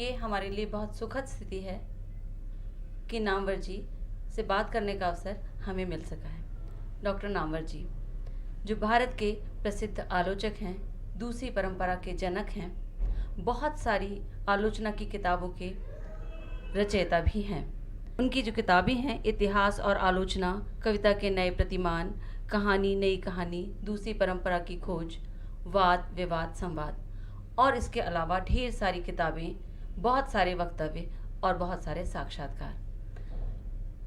ये हमारे लिए बहुत सुखद स्थिति है कि नामवर जी से बात करने का अवसर हमें मिल सका है। डॉक्टर नामवर जी, जो भारत के प्रसिद्ध आलोचक हैं, दूसरी परंपरा के जनक हैं, बहुत सारी आलोचना की किताबों के रचयिता भी हैं। उनकी जो किताबें हैं, इतिहास और आलोचना, कविता के नए प्रतिमान, कहानी नई कहानी, दूसरी परंपरा की खोज, वाद विवाद संवाद, और इसके अलावा ढेर सारी किताबें, बहुत सारे वक्तव्य और बहुत सारे साक्षात्कार।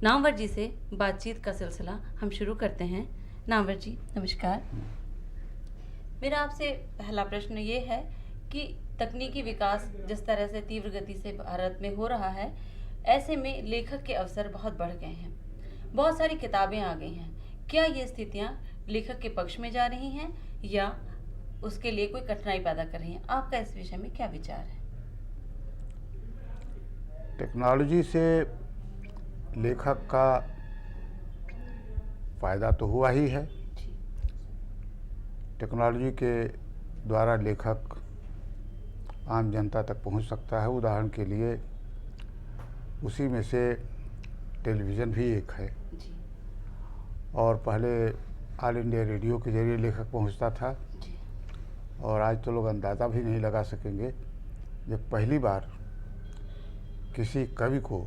नामवर जी से बातचीत का सिलसिला हम शुरू करते हैं। नामवर जी नमस्कार। मेरा आपसे पहला प्रश्न ये है कि तकनीकी विकास जिस तरह से तीव्र गति से भारत में हो रहा है, ऐसे में लेखक के अवसर बहुत बढ़ गए हैं, बहुत सारी किताबें आ गई हैं। क्या ये स्थितियाँ लेखक के पक्ष में जा रही हैं या उसके लिए कोई कठिनाई पैदा कर रही हैं? आपका इस विषय में क्या विचार है? टेक्नोलॉजी से लेखक का फ़ायदा तो हुआ ही है। टेक्नोलॉजी के द्वारा लेखक आम जनता तक पहुंच सकता है। उदाहरण के लिए उसी में से टेलीविज़न भी एक है। और पहले ऑल इंडिया रेडियो के जरिए लेखक पहुंचता था, और आज तो लोग अंदाज़ा भी नहीं लगा सकेंगे। जब पहली बार किसी कवि को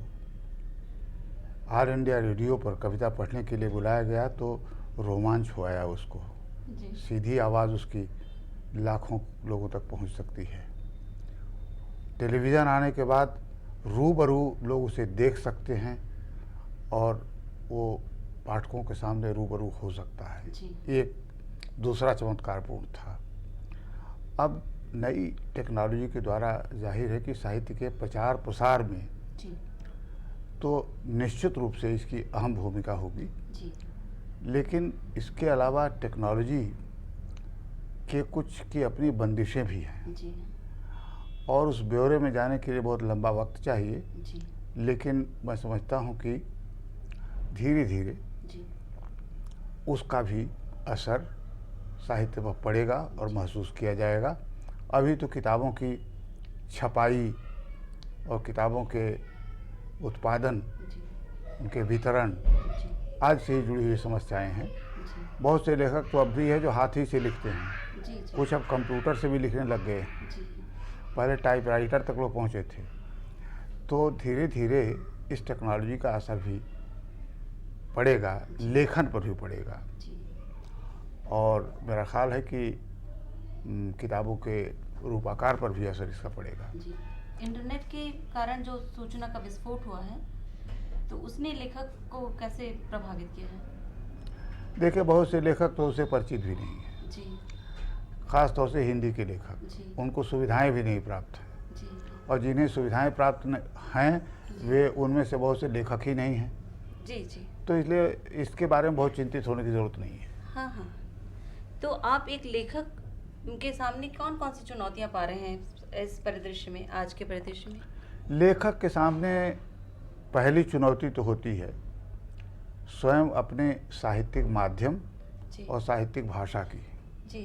ऑल इंडिया रेडियो पर कविता पढ़ने के लिए बुलाया गया तो रोमांच हो आया उसको। सीधी आवाज़ उसकी लाखों लोगों तक पहुंच सकती है। टेलीविज़न आने के बाद रूबरू लोग उसे देख सकते हैं और वो पाठकों के सामने रूबरू हो सकता है। एक दूसरा चमत्कारपूर्ण था। अब नई टेक्नोलॉजी के द्वारा जाहिर है कि साहित्य के प्रचार प्रसार में तो निश्चित रूप से इसकी अहम भूमिका होगी, लेकिन इसके अलावा टेक्नोलॉजी के कुछ की अपनी बंदिशें भी हैं और उस ब्यौरे में जाने के लिए बहुत लंबा वक्त चाहिए। लेकिन मैं समझता हूँ कि धीरे धीरे उसका भी असर साहित्य पर पड़ेगा और महसूस किया जाएगा। अभी तो किताबों की छपाई और किताबों के उत्पादन, उनके वितरण आज से ही जुड़ी हुई समस्याएं हैं। बहुत से लेखक तो अब भी है जो हाथ ही से लिखते हैं। कुछ अब कंप्यूटर से भी लिखने लग गए हैं। पहले टाइपराइटर तक लोग पहुंचे थे। तो धीरे धीरे इस टेक्नोलॉजी का असर भी पड़ेगा, लेखन पर भी पड़ेगा। और मेरा ख्याल है कि किताबों के रूपाकार पर भी असर इसका पड़ेगा। इंटरनेट के कारण जो सूचना का विस्फोट हुआ है, तो उसने लेखक को कैसे प्रभावित किया है? देखिए, बहुत से लेखक तो उससे परिचित भी नहीं है जी। ख़ास तौर से हिंदी के लेखक, उनको सुविधाएं भी नहीं प्राप्त है जी। और जिन्हें सुविधाएं प्राप्त हैं वे उनमें से बहुत से लेखक ही नहीं हैं। जी। तो इसलिए इसके बारे में बहुत चिंतित होने की ज़रूरत नहीं है। हाँ। तो आप एक लेखक के सामने कौन कौन सी चुनौतियाँ पा रहे हैं इस परिदृश्य में, आज के परिदृश्य में? लेखक के सामने पहली चुनौती तो होती है स्वयं अपने साहित्यिक माध्यम और साहित्यिक भाषा की। जी।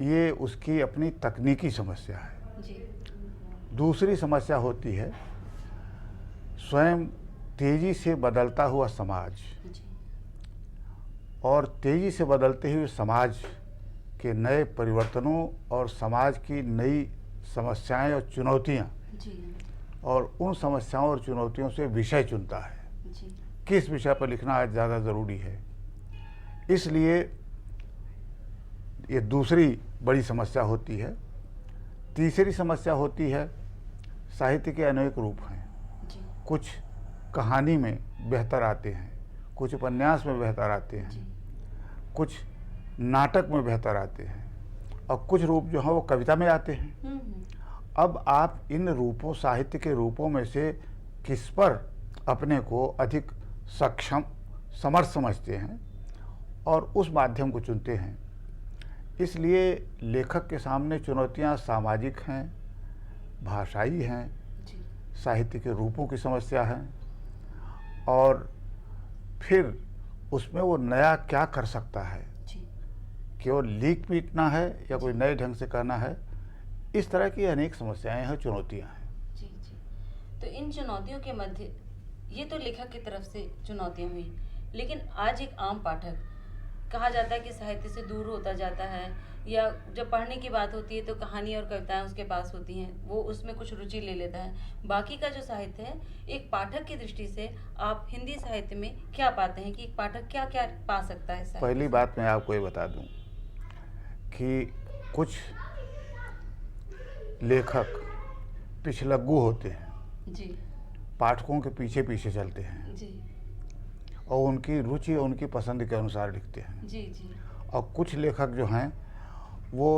ये उसकी अपनी तकनीकी समस्या है। जी। दूसरी समस्या होती है स्वयं तेजी से बदलता हुआ समाज और तेजी से बदलते हुए समाज के नए परिवर्तनों और समाज की नई समस्याएं और चुनौतियां, और उन समस्याओं और चुनौतियों से विषय चुनता है। किस विषय पर लिखना आज ज़्यादा ज़रूरी है। इसलिए ये दूसरी बड़ी समस्या होती है। तीसरी समस्या होती है साहित्य के अनेक रूप हैं। कुछ कहानी में बेहतर आते हैं, कुछ उपन्यास में बेहतर आते हैं, कुछ नाटक में बेहतर आते हैं, और कुछ रूप जो हैं वो कविता में आते हैं। अब आप इन रूपों, साहित्य के रूपों में से किस पर अपने को अधिक सक्षम, समर्थ समझते हैं और उस माध्यम को चुनते हैं। इसलिए लेखक के सामने चुनौतियां सामाजिक हैं, भाषाई हैं, साहित्य के रूपों की समस्या है, और फिर उसमें वो नया क्या कर सकता है। केवल लीक पीटना है या कोई नए ढंग से कहना है, इस तरह की अनेक समस्याएं हैं, चुनौतियां हैं। जी जी। तो इन चुनौतियों के मध्य ये तो लेखक की तरफ से चुनौतियां हुई, लेकिन आज एक आम पाठक कहा जाता है कि साहित्य से दूर होता जाता है, या जब पढ़ने की बात होती है तो कहानी और कविताएं उसके पास होती हैं, वो उसमें कुछ रुचि ले लेता है। बाकी का जो साहित्य है, एक पाठक की दृष्टि से आप हिंदी साहित्य में क्या पाते हैं कि एक पाठक क्या क्या पा सकता है साहित्य पहली से? बात मैं आपको ये बता दूं कि कुछ लेखक पिछलग्गू होते हैं, जी पाठकों के पीछे पीछे चलते हैं जी और उनकी रुचि और उनकी पसंद के अनुसार लिखते हैं। जी जी और कुछ लेखक जो हैं वो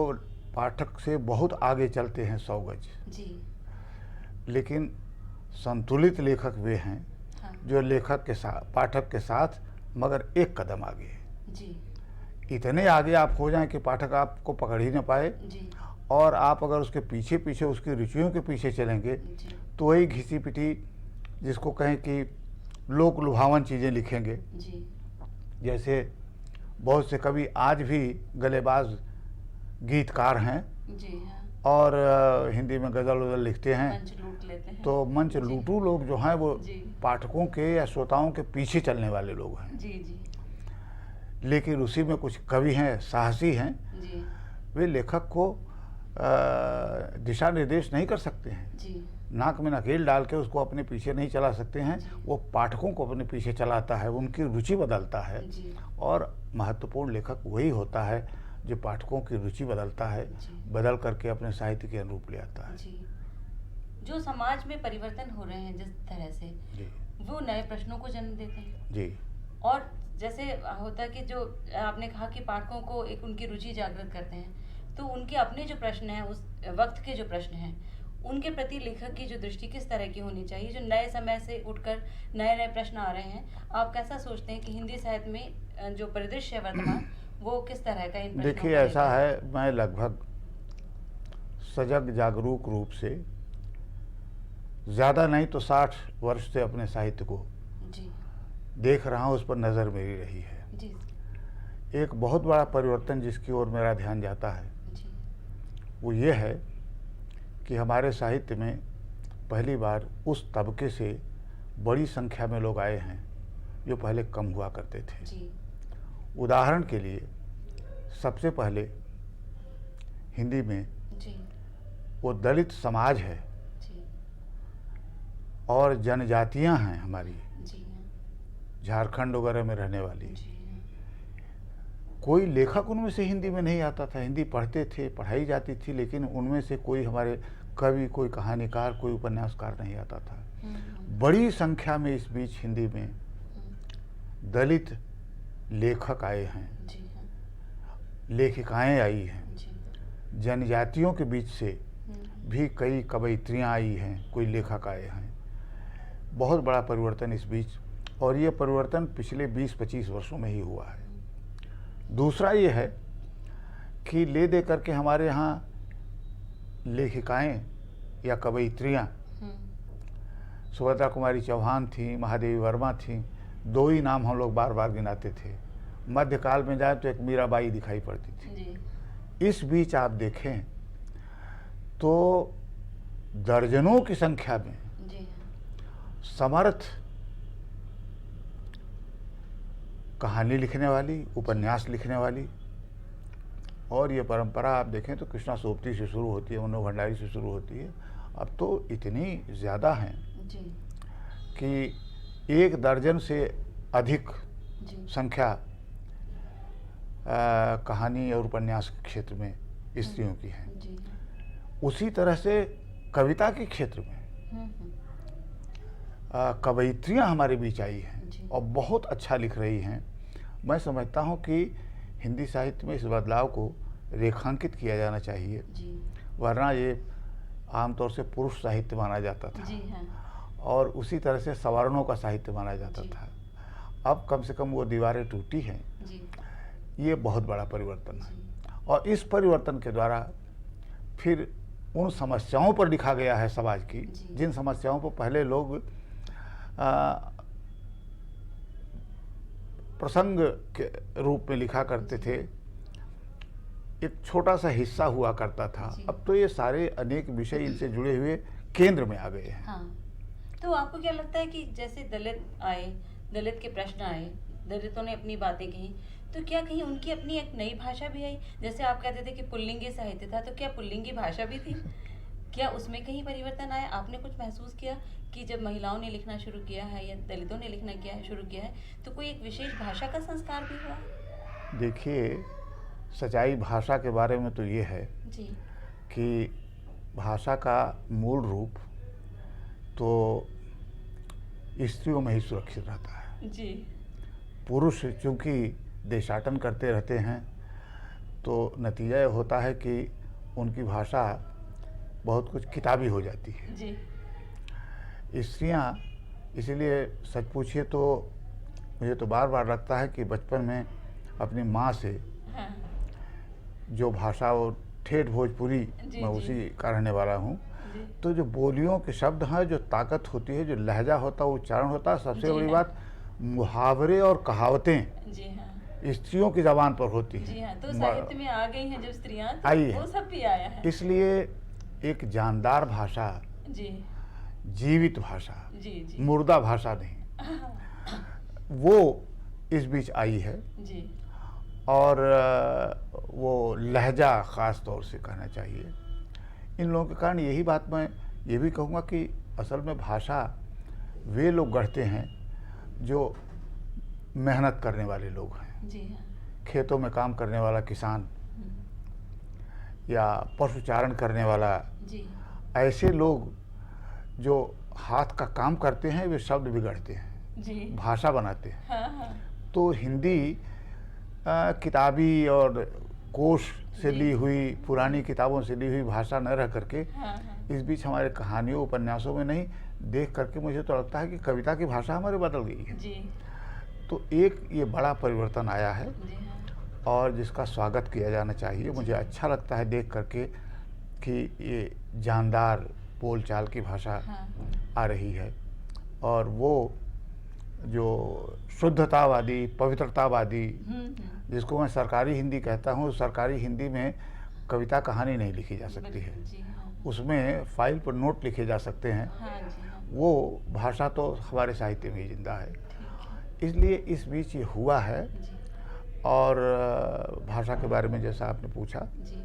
पाठक से बहुत आगे चलते हैं 100 गज। जी। लेकिन संतुलित लेखक वे हैं हाँ जो लेखक के साथ, पाठक के साथ मगर एक कदम आगे है। जी इतने आगे आप हो जाएं कि पाठक आपको पकड़ ही न पाए, जी और आप अगर उसके पीछे पीछे उसकी रुचियों के पीछे चलेंगे जी तो वही घिसी पिटी, जिसको कहें कि लोक लुभावन चीज़ें लिखेंगे। जी जैसे बहुत से कवि आज भी गलेबाज गीतकार हैं जी। हाँ, और हिंदी में गज़ल वज़ल लिखते हैं, मंच लूट लेते हैं। तो मंच जी लूटू लोग जो हैं वो जी पाठकों के या श्रोताओं के पीछे चलने वाले लोग हैं। जी जी लेकिन उसी में कुछ कवि हैं, साहसी हैं, जी वे लेखक को दिशा निर्देश नहीं कर सकते हैं, जी नाक में नकेल डाल के उसको अपने पीछे नहीं चला सकते हैं। जी। वो पाठकों को अपने पीछे चलाता है, उनकी रुचि बदलता है। जी और महत्वपूर्ण लेखक वही होता है जो पाठकों की रुचि बदलता है, जी। बदल करके अपने साहित्य के अनुरूप ले आता है। जी। जो समाज में परिवर्तन हो रहे हैं जिस तरह से, जी वो नए प्रश्नों को जन्म देते हैं। जी और जैसे होता है कि जो आपने कहा कि पाठकों को एक उनकी रुचि जागृत करते हैं, तो उनके अपने जो प्रश्न हैं, उस वक्त के जो प्रश्न हैं, उनके प्रति लेखक की जो दृष्टि किस तरह की होनी चाहिए? जो नए समय से उठकर नए नए प्रश्न आ रहे हैं, आप कैसा सोचते हैं कि हिंदी साहित्य में जो परिदृश्य है वर्तमान, वो किस तरह का इन प्रश्नों देखिए, को ऐसा लेकर? है, मैं लगभग सजग जागरूक रूप से ज़्यादा नहीं तो 60 वर्ष से अपने साहित्य को जी देख रहा हूँ, उस पर नज़र मेरी रही है। जी एक बहुत बड़ा परिवर्तन जिसकी ओर मेरा ध्यान जाता है जी वो ये है कि हमारे साहित्य में पहली बार उस तबके से बड़ी संख्या में लोग आए हैं जो पहले कम हुआ करते थे। जी उदाहरण के लिए सबसे पहले हिंदी में जी वो दलित समाज है जी और जनजातियां हैं हमारी, जी झारखंड वगैरह में रहने वाली। जी कोई लेखक उनमें से हिंदी में नहीं आता था, हिंदी पढ़ते थे, पढ़ाई जाती थी, लेकिन उनमें से कोई हमारे कवि, कोई कहानीकार, कोई उपन्यासकार नहीं आता था। बड़ी संख्या में इस बीच हिंदी में दलित लेखक आए हैं, जी लेखिकाएं आई हैं, जी जनजातियों के बीच से भी कई कवयित्रियाँ आई हैं, कोई लेखक आए हैं। बहुत बड़ा परिवर्तन इस बीच, और ये परिवर्तन पिछले 20-25 वर्षों में ही हुआ है। दूसरा ये है कि ले दे करके हमारे यहाँ लेखिकाएं या कवयित्रियाँ, सुभद्रा कुमारी चौहान थी, महादेवी वर्मा थी, दो ही नाम हम लोग बार बार गिनाते थे। मध्यकाल में जाए तो एक मीराबाई दिखाई पड़ती थी। जी इस बीच आप देखें तो दर्जनों की संख्या में जी समर्थ कहानी लिखने वाली, उपन्यास लिखने वाली, और ये परंपरा आप देखें तो कृष्णा सोबती से शुरू होती है, मनो भंडारी से शुरू होती है, अब तो इतनी ज़्यादा हैं जी कि 1 दर्जन से अधिक जी संख्या कहानी और उपन्यास के क्षेत्र में स्त्रियों की है। जी उसी तरह से कविता के क्षेत्र में कवयित्रियाँ हमारे बीच आई हैं जी। और बहुत अच्छा लिख रही हैं। मैं समझता हूँ कि हिंदी साहित्य में इस बदलाव को रेखांकित किया जाना चाहिए, जी वरना ये आमतौर से पुरुष साहित्य माना जाता था जी हाँ और उसी तरह से सवर्णों का साहित्य माना जाता जी। था। अब कम से कम वो दीवारें टूटी हैं। जी ये बहुत बड़ा परिवर्तन है, जी और इस परिवर्तन के द्वारा फिर उन समस्याओं पर लिखा गया है समाज की, जी। जिन समस्याओं पर पहले लोग प्रसंग के रूप में लिखा करते थे। एक छोटा सा हिस्सा हुआ करता था। अब तो ये सारे अनेक विषय इनसे जुड़े हुए केंद्र में आ गए हैं। हाँ। तो आपको क्या लगता है कि जैसे दलित आए, दलित के प्रश्न आए, दलितों ने अपनी बातें कही, तो क्या कहीं उनकी अपनी एक नई भाषा भी आई? जैसे आप कहते थे कि पुल्लिंगी साहित्य था, तो क्या पुल्लिंगी भाषा भी थी? क्या उसमें कहीं परिवर्तन आया? आपने कुछ महसूस किया कि जब महिलाओं ने लिखना शुरू किया है या दलितों ने लिखना शुरू किया है, तो कोई एक विशेष भाषा का संस्कार भी हुआ? देखिए, सच्चाई भाषा के बारे में तो ये है जी। कि भाषा का मूल रूप तो स्त्रियों में ही सुरक्षित रहता है। जी। पुरुष चूँकि देशाटन करते रहते हैं, तो नतीजा ये होता है कि उनकी भाषा बहुत कुछ किताबी हो जाती है। जी। स्त्रियाँ, इसीलिए सच पूछिए तो मुझे तो बार बार लगता है कि बचपन में अपनी माँ से हाँ। जो भाषा, वो ठेठ भोजपुरी, जी, मैं जी। उसी का रहने वाला हूँ, जी। तो जो बोलियों के शब्द हैं, जो ताकत होती है, जो लहजा होता है, उच्चारण होता है, सबसे जी बड़ी हाँ। बात मुहावरे और कहावतें जी हाँ। स्त्रियों की ज़बान पर होती जी हैं। हाँ, तो साहित्य में आ गई हैं जब स्त्रियाँ, तो आई है। वो सब भी आया है। इसलिए एक जानदार भाषा, जी। जीवित भाषा, जी। जी। मुर्दा भाषा नहीं, वो इस बीच आई है। जी। और वो लहजा ख़ास तौर से कहना चाहिए। इन लोगों के कारण यही बात मैं ये भी कहूँगा कि असल में भाषा वे लोग गढ़ते हैं जो मेहनत करने वाले लोग हैं। जी हाँ। खेतों में काम करने वाला किसान या पशुचारण करने वाला, जी। ऐसे लोग जो हाथ का काम करते हैं, वे शब्द बिगड़ते हैं, जी। भाषा बनाते हैं। हाँ हाँ। तो हिंदी किताबी और कोश से जी। ली हुई, पुरानी किताबों से ली हुई भाषा न रह करके हाँ हाँ। इस बीच हमारे कहानियों, उपन्यासों में नहीं, देख करके मुझे तो लगता है कि कविता की भाषा हमारे बदल गई है। जी। तो एक ये बड़ा परिवर्तन आया है जी हाँ। और जिसका स्वागत किया जाना चाहिए। मुझे अच्छा लगता है देख करके कि ये जानदार बोलचाल की भाषा हाँ। आ रही है, और वो जो शुद्धतावादी, पवित्रतावादी, जिसको मैं सरकारी हिंदी कहता हूँ, सरकारी हिंदी में कविता कहानी नहीं लिखी जा सकती है, जी हाँ। उसमें फाइल पर नोट लिखे जा सकते हैं। हाँ जी हाँ। वो भाषा तो हमारे साहित्य में ही जिंदा है। ठीक है। इसलिए इस बीच ये हुआ है। जी। और भाषा के बारे में जैसा आपने पूछा, जी।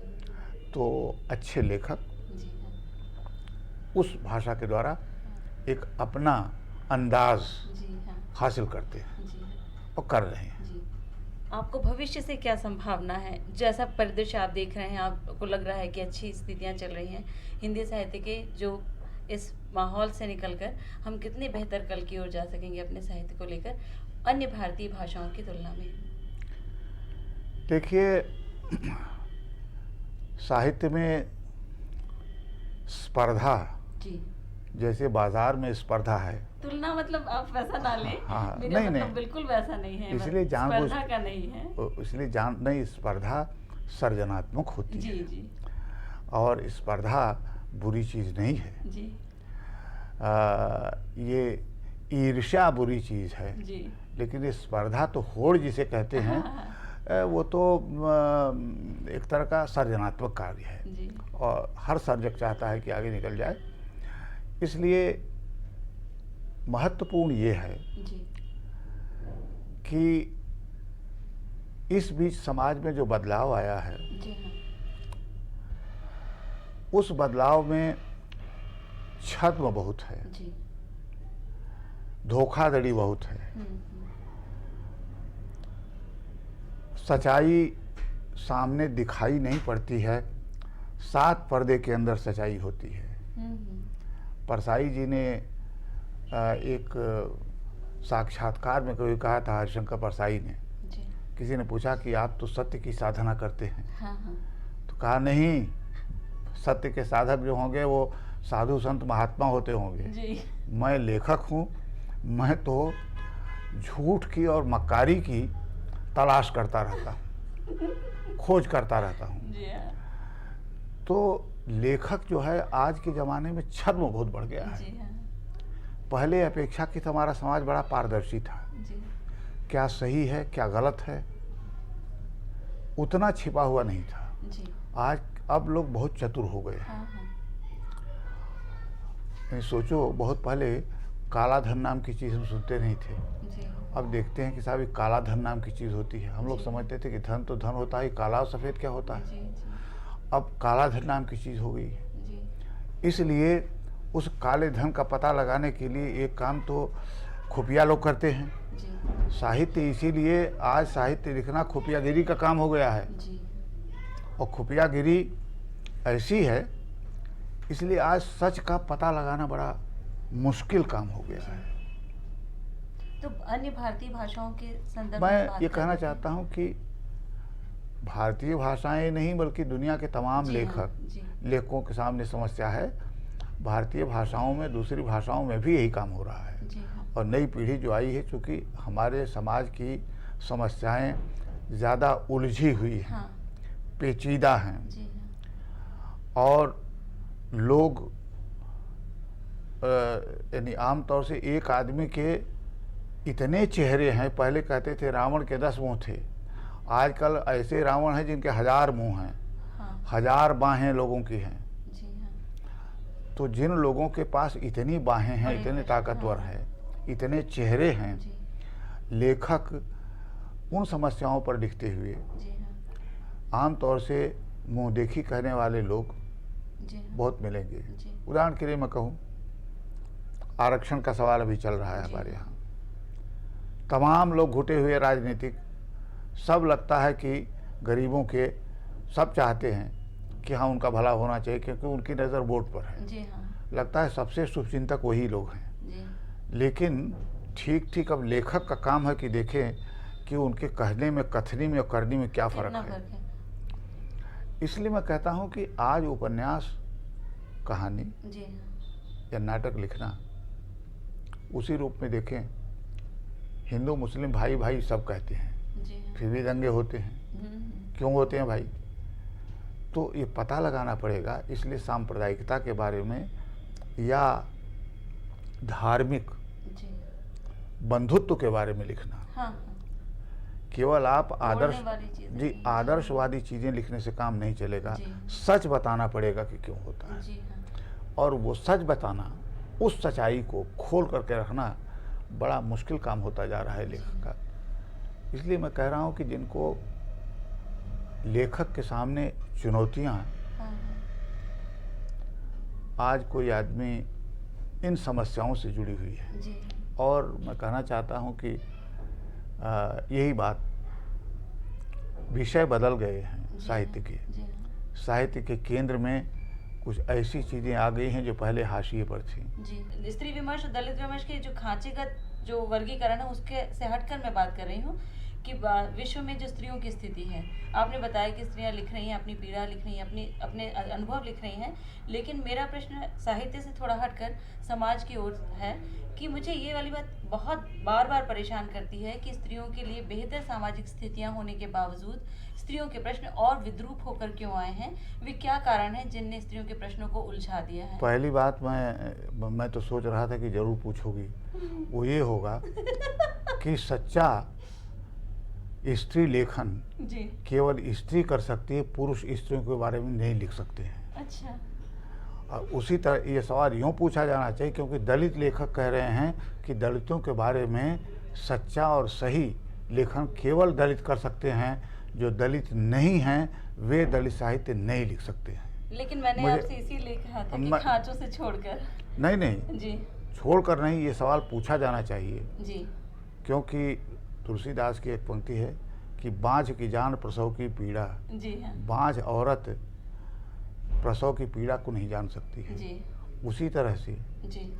तो अच्छे लेखक जी हाँ। उस भाषा के द्वारा एक अपना अंदाज जी हाँ। हासिल करते हैं जी हाँ। और कर रहे हैं। जी। आपको भविष्य से क्या संभावना है? जैसा परिदृश्य आप देख रहे हैं, आपको लग रहा है कि अच्छी स्थितियां चल रही हैं हिंदी साहित्य के, जो इस माहौल से निकलकर हम कितने बेहतर कल की ओर जा सकेंगे अपने साहित्य को लेकर अन्य भारतीय भाषाओं की तुलना में? देखिए, साहित्य में स्पर्धा, जी। जैसे बाजार में स्पर्धा है, तुलना मतलब आप वैसा ना लें। हाँ, मेरा नहीं, मतलब नहीं। बिल्कुल वैसा नहीं है, इसलिए जानबूझ, स्पर्धा का नहीं है। इसलिए नहीं, स्पर्धा सर्जनात्मक होती जी। है, जी। और स्पर्धा बुरी चीज़ नहीं है। जी। ये ईर्ष्या बुरी चीज़ है, जी। लेकिन ये स्पर्धा तो होड़ जिसे कहते हैं, वो तो एक तरह का सर्जनात्मक कार्य है। जी। और हर सर्जक चाहता है कि आगे निकल जाए। इसलिए महत्वपूर्ण ये है जी। कि इस बीच समाज में जो बदलाव आया है, जी हाँ। उस बदलाव में छद्म बहुत है, जी। धोखाधड़ी बहुत है, हम्म। सच्चाई सामने दिखाई नहीं पड़ती है, सात पर्दे के अंदर सच्चाई होती है। परसाई जी ने एक साक्षात्कार में कभी कहा था, हरिशंकर परसाई ने, जी। किसी ने पूछा कि आप तो सत्य की साधना करते हैं, हाँ हाँ। तो कहा नहीं, सत्य के साधक जो होंगे वो साधु संत महात्मा होते होंगे, जी। मैं लेखक हूँ, मैं तो झूठ की और मक्कारी की तलाश करता रहता हूँ, खोज करता रहता हूँ। जी हाँ। तो लेखक जो है आज के ज़माने में छद्म बहुत बढ़ गया है। जी हाँ। पहले अपेक्षाकृत हमारा समाज बड़ा पारदर्शी था, जी। क्या सही है क्या गलत है उतना छिपा हुआ नहीं था। जी। आज अब लोग बहुत चतुर हो गए हैं। हाँ, हाँ। सोचो, बहुत पहले काला धन नाम की चीज़ हम सुनते नहीं थे। जी। अब देखते हैं कि साहब ये काला धन नाम की चीज़ होती है। हम लोग जी। समझते थे कि धन तो धन होता है, काला और सफ़ेद क्या होता है। जी, जी, अब काला धन नाम की चीज़ हो गई है। जी। इसलिए उस काले धन का पता लगाने के लिए एक काम तो खुफिया लोग करते हैं। जी। साहित्य, इसीलिए आज साहित्य लिखना खुफियागिरी का काम हो गया है। जी। और खुफियागिरी ऐसी है, इसलिए आज सच का पता लगाना बड़ा मुश्किल काम हो गया है। तो अन्य भारतीय भाषाओं के संदर्भ में मैं बात ये कर कहना रहे थे। चाहता हूँ कि भारतीय भाषाएं नहीं बल्कि दुनिया के तमाम जी हाँ, लेखक जी। लेखकों के सामने समस्या है। भारतीय भाषाओं में, दूसरी भाषाओं में भी यही काम हो रहा है। जी हाँ। और नई पीढ़ी जो आई है, चूँकि हमारे समाज की समस्याएं ज़्यादा उलझी हुई हैं, हाँ। पेचीदा हैं, जी हाँ। और लोग यानी आम तौर से एक आदमी के इतने चेहरे हैं। पहले कहते थे रावण के 10 मुंह थे, आजकल ऐसे रावण हैं जिनके 1000 मुंह हैं, हाँ। 1000 बाहें लोगों की हैं। जी हाँ। तो जिन लोगों के पास इतनी बाहें हैं, बड़े इतने बड़े, ताकतवर हाँ। हैं, इतने चेहरे हैं, जी। लेखक उन समस्याओं पर लिखते हुए जी हाँ। आम तौर से मुँह देखी कहने वाले लोग जी हाँ। बहुत मिलेंगे। जी। उदाहरण के लिए मैं कहूँ, आरक्षण का सवाल अभी चल रहा है जी। हमारे यहाँ। तमाम लोग घुटे हुए राजनीतिक, सब लगता है कि गरीबों के सब चाहते हैं कि हाँ उनका भला होना चाहिए, क्योंकि उनकी नज़र वोट पर है। जी हाँ। लगता है सबसे शुभचिंतक वही लोग हैं। जी। लेकिन ठीक ठीक अब लेखक का काम है कि देखें कि उनके कहने में, कथनी में और करनी में क्या फ़र्क कितना है। फर्क है। इसलिए मैं कहता हूँ कि आज उपन्यास, कहानी जी हाँ। या नाटक लिखना उसी रूप में देखें। हिंदू मुस्लिम भाई भाई सब कहते हैं, जी हाँ। फिर भी दंगे होते हैं। क्यों होते हैं भाई? तो ये पता लगाना पड़ेगा। इसलिए सांप्रदायिकता के बारे में या धार्मिक जी। बंधुत्व के बारे में लिखना, हाँ, हाँ। केवल आप आदर्श बोलने वाली चीज़ें जी नहीं। आदर्शवादी चीज़ें लिखने से काम नहीं चलेगा। जी। सच बताना पड़ेगा कि क्यों होता है। जी हाँ। और वो सच बताना, उस सच्चाई को खोल करके रखना बड़ा मुश्किल काम होता जा रहा है लेखक का। इसलिए मैं कह रहा हूँ कि जिनको लेखक के सामने चुनौतियाँ, हाँ, आज कोई आदमी इन समस्याओं से जुड़ी हुई है। जी। और मैं कहना चाहता हूँ कि यही बात, विषय बदल गए हैं जी साहित्य हाँ, के। जी हाँ। साहित्य के केंद्र में कुछ ऐसी चीज़ें आ गई हैं जो पहले हाशिए पर थी। जी। स्त्री विमर्श और दलित विमर्श के जो खांचेगत जो वर्गीकरण है उसके से हटकर मैं बात कर रही हूँ कि विश्व में जो स्त्रियों की स्थिति है। आपने बताया कि स्त्रियां लिख रही हैं, अपनी पीड़ा लिख रही हैं, अपने अनुभव लिख रही हैं। लेकिन मेरा प्रश्न साहित्य से थोड़ा हटकर समाज की ओर है कि मुझे ये वाली बात बहुत बार बार परेशान करती है कि स्त्रियों के लिए बेहतर सामाजिक स्थितियां होने के बावजूद स्त्रियों के प्रश्न और विद्रूप होकर क्यों आए हैं। वे क्या कारण हैं जिनने स्त्रियों के प्रश्नों को उलझा दिया है? पहली बात मैं तो सोच रहा था कि जरूर पूछोगी, वो ये होगा कि सच्चा स्त्री लेखन जी। केवल स्त्री कर सकती है, पुरुष स्त्रियों के बारे में नहीं लिख सकते हैं। अच्छा। और उसी तरह ये सवाल यूँ पूछा जाना चाहिए, क्योंकि दलित लेखक कह रहे हैं कि दलितों के बारे में सच्चा और सही लेखन केवल दलित कर सकते हैं, जो दलित नहीं हैं वे दलित साहित्य नहीं लिख सकते हैं। लेकिन मैंने आपसे इसीलिए कहा था कि खांचों से छोड़कर। नहीं जी। छोड़कर नहीं, ये सवाल पूछा जाना चाहिए। जी। क्योंकि तुलसीदास की एक पंक्ति है कि बाँझ की जान प्रसव की पीड़ा। जी हाँ। बाँझ औरत प्रसव की पीड़ा को नहीं जान सकती है। जी। उसी तरह से जी।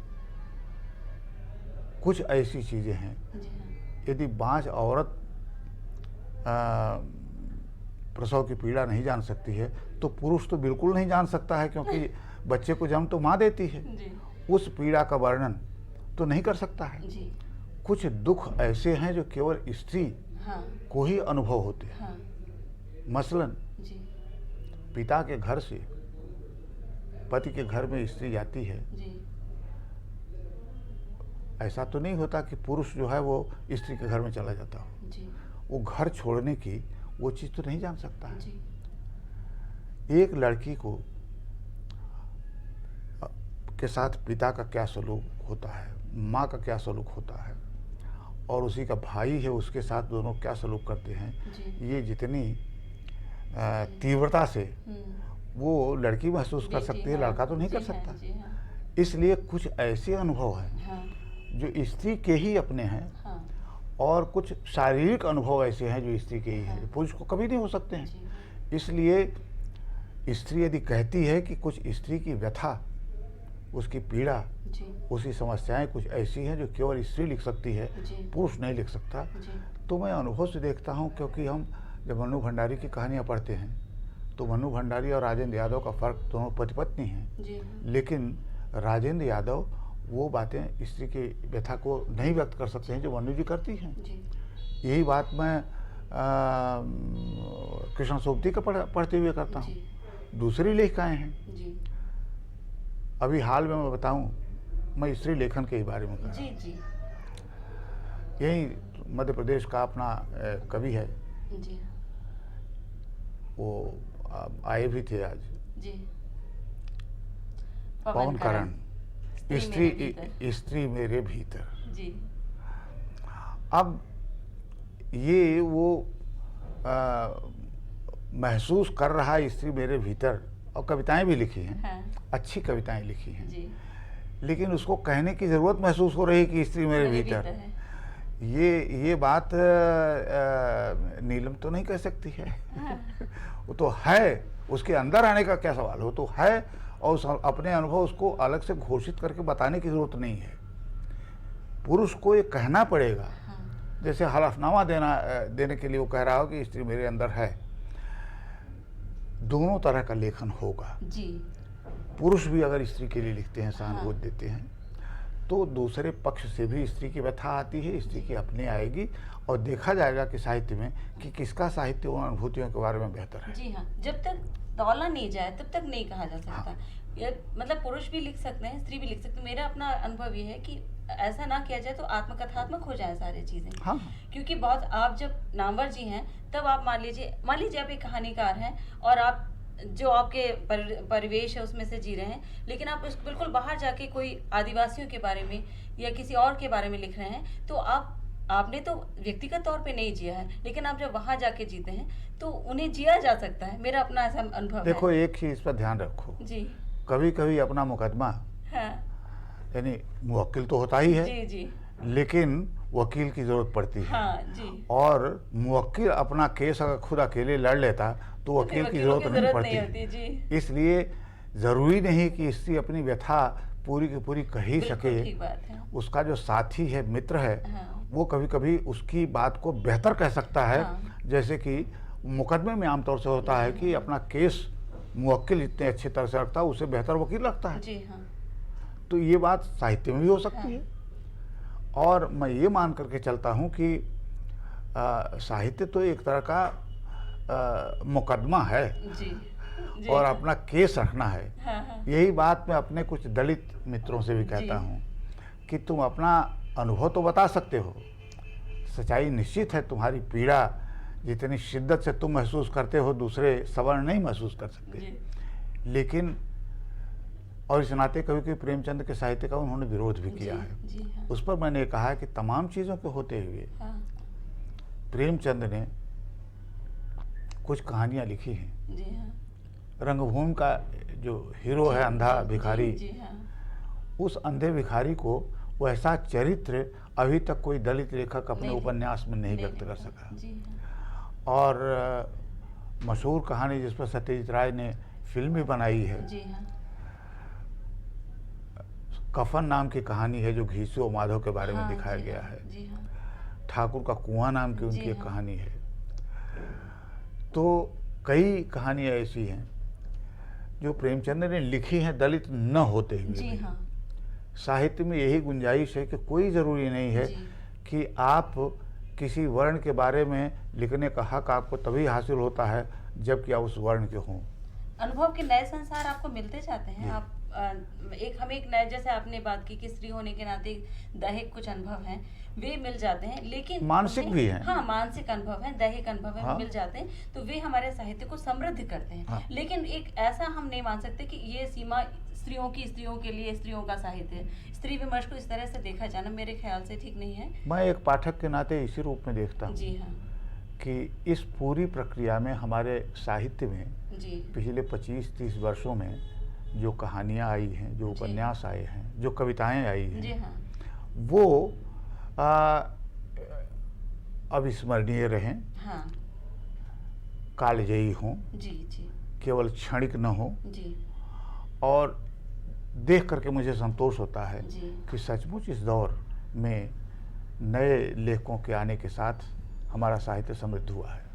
कुछ ऐसी चीज़ें हैं, जी हाँ। यदि बाँझ औरत प्रसव की पीड़ा नहीं जान सकती है तो पुरुष तो बिल्कुल नहीं जान सकता है, क्योंकि बच्चे को जन्म तो माँ देती है। जी। उस पीड़ा का वर्णन तो नहीं कर सकता है। जी। कुछ दुख ऐसे हैं जो केवल स्त्री हाँ। को ही अनुभव होते हैं। हाँ। मसलन जी। पिता के घर से पति के घर में स्त्री जाती है, जी। ऐसा तो नहीं होता कि पुरुष जो है वो स्त्री के घर में चला जाता हो। जी। वो घर छोड़ने की वो चीज़ तो नहीं जान सकता है। जी। एक लड़की को के साथ पिता का क्या सलूक होता है, माँ का क्या सलूक होता है, और उसी का भाई है उसके साथ दोनों क्या सलूक करते हैं, ये जितनी तीव्रता से वो लड़की महसूस कर सकती है, लड़का तो नहीं कर सकता। इसलिए कुछ ऐसे अनुभव हैं जो स्त्री के ही अपने हैं, और कुछ शारीरिक अनुभव ऐसे हैं जो स्त्री के ही हैं, पुरुष को कभी नहीं हो सकते हैं। इसलिए स्त्री यदि कहती है कि कुछ स्त्री की व्यथा, उसकी पीड़ा, उसकी समस्याएं कुछ ऐसी हैं जो केवल स्त्री लिख सकती है, पुरुष नहीं लिख सकता, तो मैं अनुभव से देखता हूं, क्योंकि हम जब मन्नू भंडारी की कहानियां पढ़ते हैं तो मन्नू भंडारी और राजेंद्र यादव का फ़र्क दोनों पति पत्नी हैं, लेकिन राजेंद्र यादव वो बातें स्त्री की व्यथा को नहीं व्यक्त कर सकते हैं जो मन्नू जी करती हैं। यही बात मैं कृष्ण सोबती का पढ़ते हुए करता हूँ। दूसरी लेखिकाएँ हैं, अभी हाल में मैं बताऊं, मैं स्त्री लेखन के ही बारे में कर रहा हूँ। यही मध्य प्रदेश का अपना कवि है, वो आए भी थे आज, पवन करण, स्त्री मेरे भीतर। अब ये वो महसूस कर रहा है स्त्री मेरे भीतर, और कविताएं भी लिखी हैं, अच्छी कविताएं लिखी हैं, लेकिन उसको कहने की ज़रूरत महसूस हो रही कि स्त्री मेरे भीतर। ये बात नीलम तो नहीं कह सकती है। वो तो है, उसके अंदर आने का क्या सवाल हो, तो है, और उस अपने अनुभव उसको अलग से घोषित करके बताने की ज़रूरत नहीं है। पुरुष को ये कहना पड़ेगा, जैसे हलफनामा देने के लिए वो कह रहा हो कि स्त्री मेरे अंदर है। दोनों तरह का लेखन होगा जी। पुरुष भी अगर स्त्री के लिए लिखते हैं, सहानुभूति देते हैं, तो दूसरे पक्ष से भी स्त्री की व्यथा आती है, स्त्री की अपनी आएगी, और देखा जाएगा कि साहित्य में कि किसका साहित्य उन अनुभूतियों के बारे में बेहतर है। जी हाँ, जब तक तौला नहीं जाए तब तक नहीं कहा जा सकता। ये मतलब पुरुष भी लिख सकते हैं, स्त्री भी लिख सकते हैं। मेरा अपना अनुभव ये है कि ऐसा ना किया जाए तो आत्मकथात्मक हो जाए सारी चीजें। क्योंकि बहुत, आप जब नामवर जी हैं तब आप मान लीजिए आप एक कहानीकार हैं और आप जो आपके परिवेश है उसमें से जी रहे हैं, लेकिन आप उस बिल्कुल बाहर जाके कोई आदिवासियों के बारे में या किसी और के बारे में लिख रहे हैं, तो आपने तो व्यक्तिगत तौर पे नहीं जिया है, लेकिन आप जब वहां जाके जीते हैं तो उन्हें जिया जा सकता है। मेरा अपना ऐसा अनुभव है। देखो, एक चीज पर ध्यान रखो जी, कभी कभी अपना मुकदमा, यानी मुवक्किल तो होता ही है जी जी, लेकिन वकील की जरूरत पड़ती है जी। और मुवक्किल अपना केस अगर खुद अकेले लड़ लेता तो वकील की जरूरत नहीं पड़ती। इसलिए जरूरी नहीं कि स्त्री अपनी व्यथा पूरी की पूरी कह ही सके। उसका जो साथी है, मित्र है, वो कभी कभी उसकी बात को बेहतर कह सकता है। जैसे कि मुकदमे में आमतौर से होता है कि अपना केस मुवक्किल जितने अच्छे तरह से रखता है उससे बेहतर वकील रखता है जी। तो ये बात साहित्य में भी हो सकती है। और मैं ये मान करके चलता हूँ कि साहित्य तो एक तरह का मुकदमा है जी, जी, और अपना केस रखना है। यही बात मैं अपने कुछ दलित मित्रों से भी कहता हूँ कि तुम अपना अनुभव तो बता सकते हो, सच्चाई निश्चित है, तुम्हारी पीड़ा जितनी शिद्दत से तुम महसूस करते हो दूसरे सवर्ण नहीं महसूस कर सकते। लेकिन और इस नाते कभी कभी प्रेमचंद के साहित्य का उन्होंने विरोध भी किया है जी, हाँ। उस पर मैंने कहा कि तमाम चीज़ों के होते हुए प्रेमचंद ने कुछ कहानियां लिखी हैं जी, हाँ। रंगभूमि का जो हीरो है अंधा भिखारी जी, हाँ। उस अंधे भिखारी को वैसा चरित्र अभी तक कोई दलित लेखक अपने उपन्यास में नहीं व्यक्त कर सका जी, हाँ। और मशहूर कहानी जिस पर सत्यजीत राय ने फिल्म भी बनाई है जी, हाँ। कफन नाम की कहानी है जो घीसू और माधव के बारे में दिखाया गया है जी, हाँ। ठाकुर का कुआं नाम की उनकी एक कहानी है। तो कई कहानियाँ ऐसी हैं जो प्रेमचंद ने लिखी हैं दलित न होते हुए जी, हाँ। साहित्य में यही गुंजाइश है कि कोई ज़रूरी नहीं है कि आप किसी वर्ण के बारे में लिखने का हक आपको तभी हासिल होता है जबकि आप उस वर्ण के हों। अनुभव के नए संसार आपको मिलते जाते हैं। आप हमें एक नए, जैसे आपने बात की कि स्त्री होने के नाते दैहिक कुछ अनुभव हैं, वे मिल जाते हैं, लेकिन मानसिक भी हैं। हाँ, मानसिक अनुभव हैं, दैहिक अनुभव हैं, हाँ। मिल जाते हैं, तो वे हमारे साहित्य को समृद्ध करते हैं। हाँ। लेकिन एक ऐसा हम नहीं मान सकते कि ये सीमा स्त्रियों के लिए स्त्रियों का साहित्य है। स्त्री विमर्श को इस तरह से देखा जाना मेरे ख्याल से ठीक नहीं है। मैं एक पाठक के नाते इसी रूप में देखता हूँ जी हाँ। कि इस पूरी प्रक्रिया में हमारे साहित्य में जी पिछले 25-30 वर्षों में जो कहानियाँ आई हैं, जो उपन्यास आए हैं, जो कविताएं आई हैं, जी हाँ। वो अविस्मरणीय रहें, हाँ। कालजयी हों, जी जी केवल क्षणिक न हो, जी और देख करके मुझे संतोष होता है जी। कि सचमुच इस दौर में नए लेखकों के आने के साथ हमारा साहित्य समृद्ध हुआ है।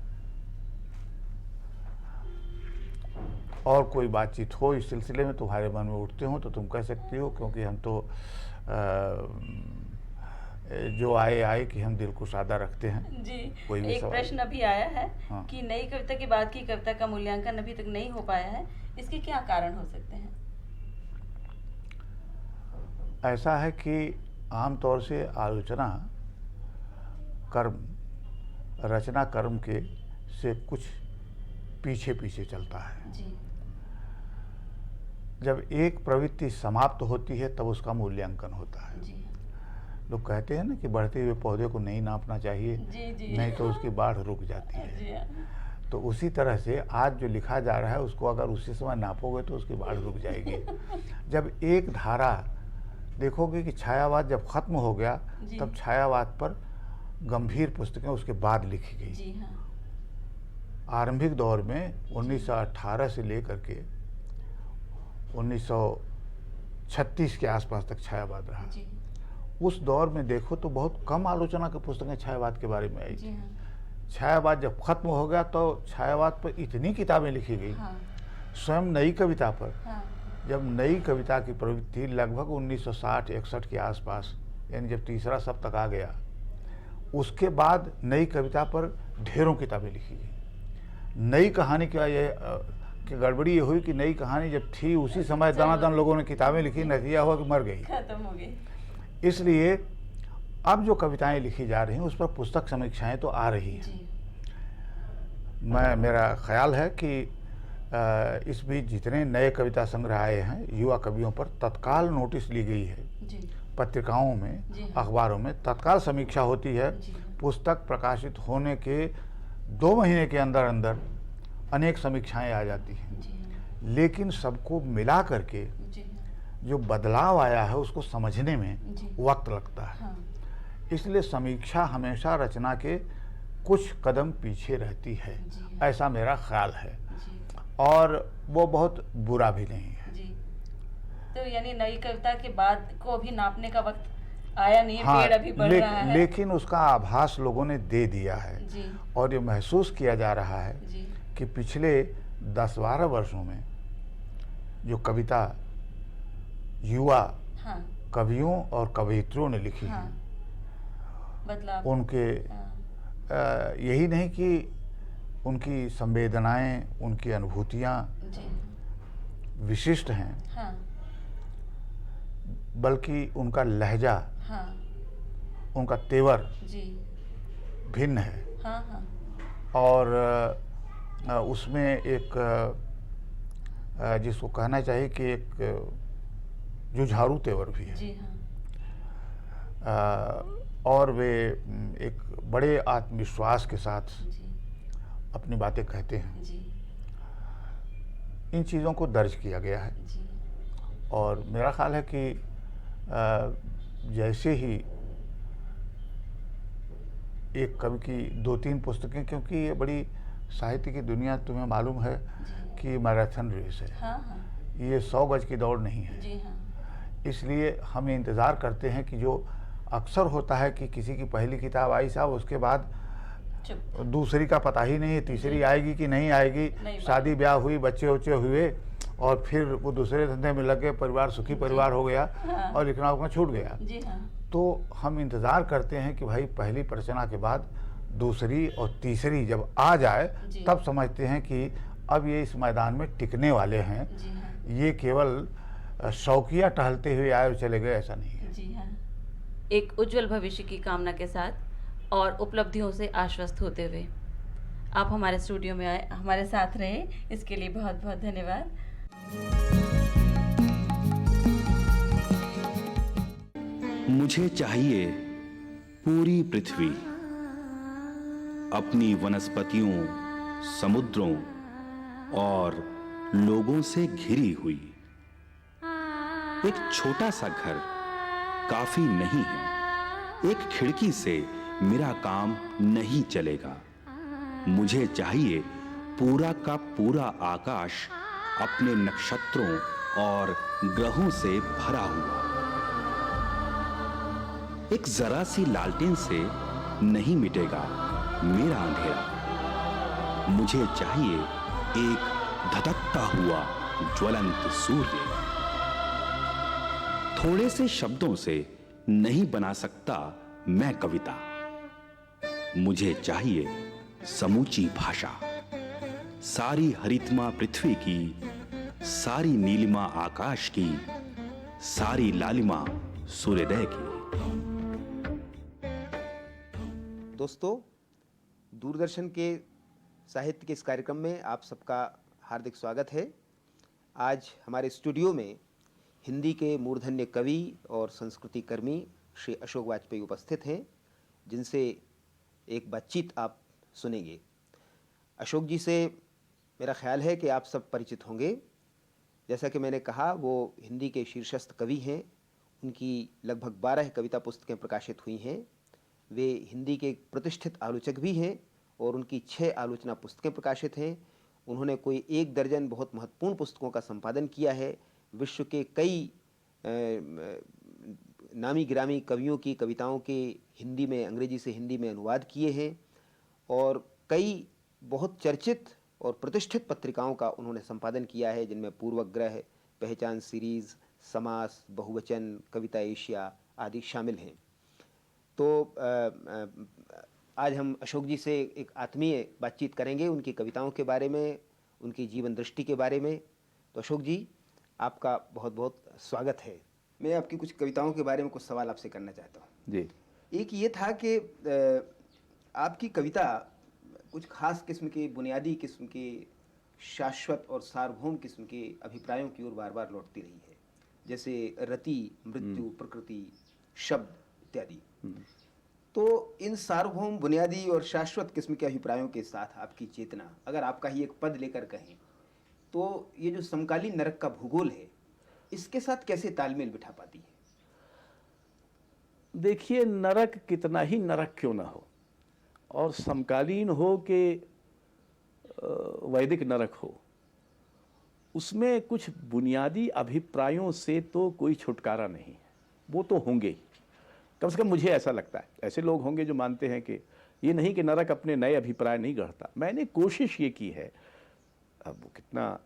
और कोई बातचीत हो इस सिलसिले में तुम्हारे मन में उठते हो तो तुम कह सकती हो, क्योंकि हम तो जो आए कि हम दिल को सादा रखते हैं। जी। कोई भी एक सवाल। प्रश्न अभी आया है हाँ। कि नई कविता के बाद की कविता का मूल्यांकन अभी तक नहीं हो पाया है, इसके क्या कारण हो सकते हैं? ऐसा है कि आमतौर से आलोचना कर्म, रचना कर्म के से कुछ पीछे पीछे चलता है। जी जब एक प्रवृत्ति समाप्त होती है तब उसका मूल्यांकन होता है। जी लोग कहते हैं ना कि बढ़ते हुए पौधे को नहीं नापना चाहिए, जी जी। नहीं तो उसकी बाढ़ रुक जाती है। जी हाँ। तो उसी तरह से आज जो लिखा जा रहा है उसको अगर उसी समय नापोगे तो उसकी बाढ़ रुक जाएगी। जब एक धारा देखोगे कि छायावाद जब खत्म हो गया जी। तब छायावाद पर गंभीर पुस्तकें उसके बाद लिखी गई। जी हाँ। आरंभिक दौर में 1918 से लेकर के 1936 के आसपास तक छायावाद रहा। जी उस दौर में देखो तो बहुत कम आलोचना की पुस्तकें छायावाद के बारे में आई जी थी। हाँ। छायावाद जब खत्म हो गया तो छायावाद पर इतनी किताबें लिखी गई, हाँ। स्वयं नई कविता पर। हाँ। जब नई कविता की प्रवृत्ति लगभग 1960-61 के आसपास, यानी जब तीसरा सप्तक आ गया, उसके बाद नई कविता पर ढेरों किताबें लिखी गई। नई कहानी क्या ये कि गड़बड़ी ये हुई कि नई कहानी जब थी उसी समय दनादन लोगों ने किताबें लिखी, नतीजा हुआ कि मर गई। खत्म हो गई। इसलिए अब जो कविताएं लिखी जा रही हैं उस पर पुस्तक समीक्षाएं तो आ रही हैं। जी मेरा ख्याल है कि इस बीच जितने नए कविता संग्रह आए हैं युवा कवियों पर तत्काल नोटिस ली गई है। जी पत्रिकाओं में, जी हाँ। अखबारों में तत्काल समीक्षा होती है। जी पुस्तक प्रकाशित होने के 2 महीने के अंदर अंदर अनेक समीक्षाएं आ जाती हैं। जी हाँ। लेकिन सबको मिला करके जी हाँ। जो बदलाव आया है उसको समझने में जी। वक्त लगता है। हाँ। इसलिए समीक्षा हमेशा रचना के कुछ कदम पीछे रहती है, जी हाँ। ऐसा मेरा ख्याल है। जी और वो बहुत बुरा भी नहीं है। जी। तो यानी नई कविता के बाद को अभी नापने का वक्त आया नहीं है, हाँ, पेड़ अभी बढ़ रहा है। लेकिन उसका आभास लोगों ने दे दिया है। जी और ये महसूस किया जा रहा है जी कि पिछले 10-12 वर्षों में जो कविता युवा हाँ कवियों और कवयित्रियों ने लिखी हाँ। है, बदलाव। उनके हाँ। यही नहीं कि उनकी संवेदनाएं, उनकी अनुभूतियां जी विशिष्ट हैं, हाँ बल्कि उनका लहजा, हाँ। उनका तेवर जी भिन्न है। हाँ हाँ। और उसमें एक जिसको कहना चाहिए कि एक जुझारू तेवर भी है। जी हाँ। और वे एक बड़े आत्मविश्वास के साथ जी अपनी बातें कहते हैं। जी इन चीज़ों को दर्ज किया गया है। जी और मेरा ख्याल है कि जैसे ही एक कवि की 2-3 पुस्तकें, क्योंकि ये बड़ी साहित्य की दुनिया, तुम्हें मालूम है जी कि मैराथन रेस है, हाँ हाँ। ये 100 गज की दौड़ नहीं है। जी हाँ। इसलिए हम इंतज़ार करते हैं कि जो अक्सर होता है कि किसी की पहली किताब आई साहब, उसके बाद चुप। दूसरी का पता ही नहीं है, तीसरी आएगी कि नहीं आएगी, नहीं शादी ब्याह हुई, बच्चे उच्चे हुए और फिर वो दूसरे धंधे में लग गए, परिवार सुखी परिवार हो गया हाँ। और लिखना उखना छूट गया। जी हाँ। तो हम इंतज़ार करते हैं कि भाई पहली प्रचना के बाद दूसरी और तीसरी जब आ जाए जी। तब समझते हैं कि अब ये इस मैदान में टिकने वाले हैं। जी हाँ। ये केवल शौकिया टहलते हुए आए और चले गए, ऐसा नहीं है। जी हाँ, एक उज्जवल भविष्य की कामना के साथ और उपलब्धियों से आश्वस्त होते हुए आप हमारे स्टूडियो में आए, हमारे साथ रहे, इसके लिए बहुत बहुत धन्यवाद। मुझे चाहिए पूरी पृथ्वी, अपनी वनस्पतियों, समुद्रों और लोगों से घिरी हुई। एक छोटा सा घर काफी नहीं है, एक खिड़की से मेरा काम नहीं चलेगा। मुझे चाहिए पूरा का पूरा आकाश अपने नक्षत्रों और ग्रहों से भरा हुआ। एक जरा सी लालटेन से नहीं मिटेगा मेरा अंधेरा। मुझे चाहिए एक धधकता हुआ ज्वलंत सूर्य। थोड़े से शब्दों से नहीं बना सकता मैं कविता। मुझे चाहिए समूची भाषा, सारी हरितमा पृथ्वी की, सारी नीलिमा आकाश की, सारी लालिमा सूर्योदय की। दोस्तों, दूरदर्शन के साहित्य के इस कार्यक्रम में आप सबका हार्दिक स्वागत है। आज हमारे स्टूडियो में हिंदी के मूर्धन्य कवि और संस्कृति कर्मी श्री अशोक वाजपेयी उपस्थित हैं, जिनसे एक बातचीत आप सुनेंगे। अशोक जी से मेरा ख्याल है कि आप सब परिचित होंगे। जैसा कि मैंने कहा, वो हिंदी के शीर्षस्थ कवि हैं। उनकी लगभग 12 कविता पुस्तकें प्रकाशित हुई हैं। वे हिंदी के प्रतिष्ठित आलोचक भी हैं और उनकी 6 आलोचना पुस्तकें प्रकाशित हैं। उन्होंने कोई 1 दर्जन बहुत महत्वपूर्ण पुस्तकों का संपादन किया है। विश्व के कई नामी गिरामी कवियों की कविताओं के हिंदी में, अंग्रेजी से हिंदी में अनुवाद किए हैं और कई बहुत चर्चित और प्रतिष्ठित पत्रिकाओं का उन्होंने संपादन किया है, जिनमें पूर्वग्रह, पहचान सीरीज, समास, बहुवचन, कविता एशिया आदि शामिल हैं। तो आज हम अशोक जी से एक आत्मीय बातचीत करेंगे उनकी कविताओं के बारे में, उनकी जीवन दृष्टि के बारे में। तो अशोक जी, आपका बहुत बहुत स्वागत है। मैं आपकी कुछ कविताओं के बारे में कुछ सवाल आपसे करना चाहता हूँ जी। एक ये था कि आपकी कविता कुछ खास किस्म के, बुनियादी किस्म के, शाश्वत और सार्वभौम किस्म के अभिप्रायों की ओर बार बार लौटती रही है, जैसे रति, मृत्यु, प्रकृति, शब्द इत्यादि। तो इन सार्वभौम, बुनियादी और शाश्वत किस्म के अभिप्रायों के साथ आपकी चेतना, अगर आपका ही एक पद लेकर कहें, तो ये जो समकालीन नरक का भूगोल है, इसके साथ कैसे तालमेल बिठा पाती है? देखिए, नरक कितना ही नरक क्यों ना हो, और समकालीन हो कि वैदिक नरक हो, उसमें कुछ बुनियादी अभिप्रायों से तो कोई छुटकारा नहीं है। वो तो होंगे ही, कम से कम मुझे ऐसा लगता है। ऐसे लोग होंगे जो मानते हैं कि ये नहीं कि नरक अपने नए अभिप्राय नहीं गढ़ता। मैंने कोशिश ये की है, अब वो कितना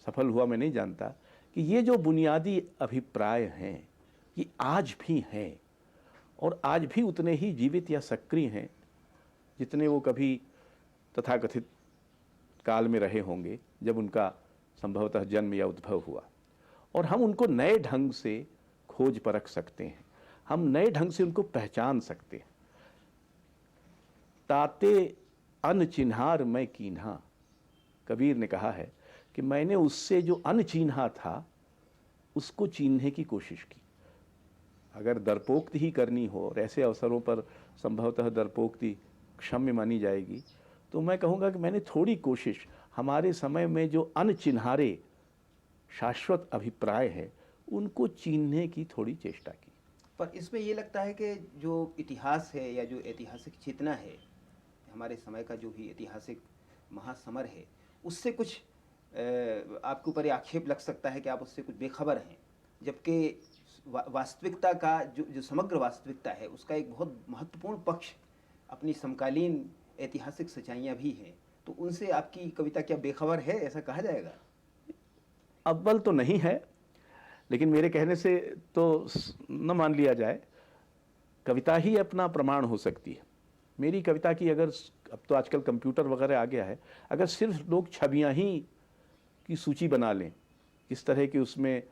सफल हुआ मैं नहीं जानता, कि ये जो बुनियादी अभिप्राय हैं ये आज भी हैं और आज भी उतने ही जीवित या सक्रिय हैं जितने वो कभी तथाकथित काल में रहे होंगे जब उनका संभवतः जन्म या उद्भव हुआ। और हम उनको नए ढंग से खोज परख सकते हैं, हम नए ढंग से उनको पहचान सकते हैं। ताते अनचिन्हार मैं कीन्हा, कबीर ने कहा है कि मैंने उससे जो अनचिन्हा था उसको चीनने की कोशिश की। अगर दर्पोक्ति ही करनी हो, और ऐसे अवसरों पर संभवतः दर्पोक्ति क्षम्य मानी जाएगी, तो मैं कहूँगा कि मैंने थोड़ी कोशिश हमारे समय में जो अनचिन्हारे शाश्वत अभिप्राय हैं उनको चीनने की थोड़ी चेष्टा की। पर इसमें ये लगता है कि जो इतिहास है या जो ऐतिहासिक चेतना है, हमारे समय का जो भी ऐतिहासिक महासमर है, उससे कुछ आपके ऊपर ये आक्षेप लग सकता है कि आप उससे कुछ बेखबर हैं, जबकि वास्तविकता का जो समग्र वास्तविकता है उसका एक बहुत महत्वपूर्ण पक्ष अपनी समकालीन ऐतिहासिक सच्चाइयाँ भी हैं। तो उनसे आपकी कविता क्या बेखबर है, ऐसा कहा जाएगा? अव्वल तो नहीं है, लेकिन मेरे कहने से तो न मान लिया जाए। कविता ही अपना प्रमाण हो सकती है। मेरी कविता की अगर, अब तो आजकल कंप्यूटर वगैरह आ गया है, अगर सिर्फ लोग छवियां ही की सूची बना लें, इस तरह की उसमें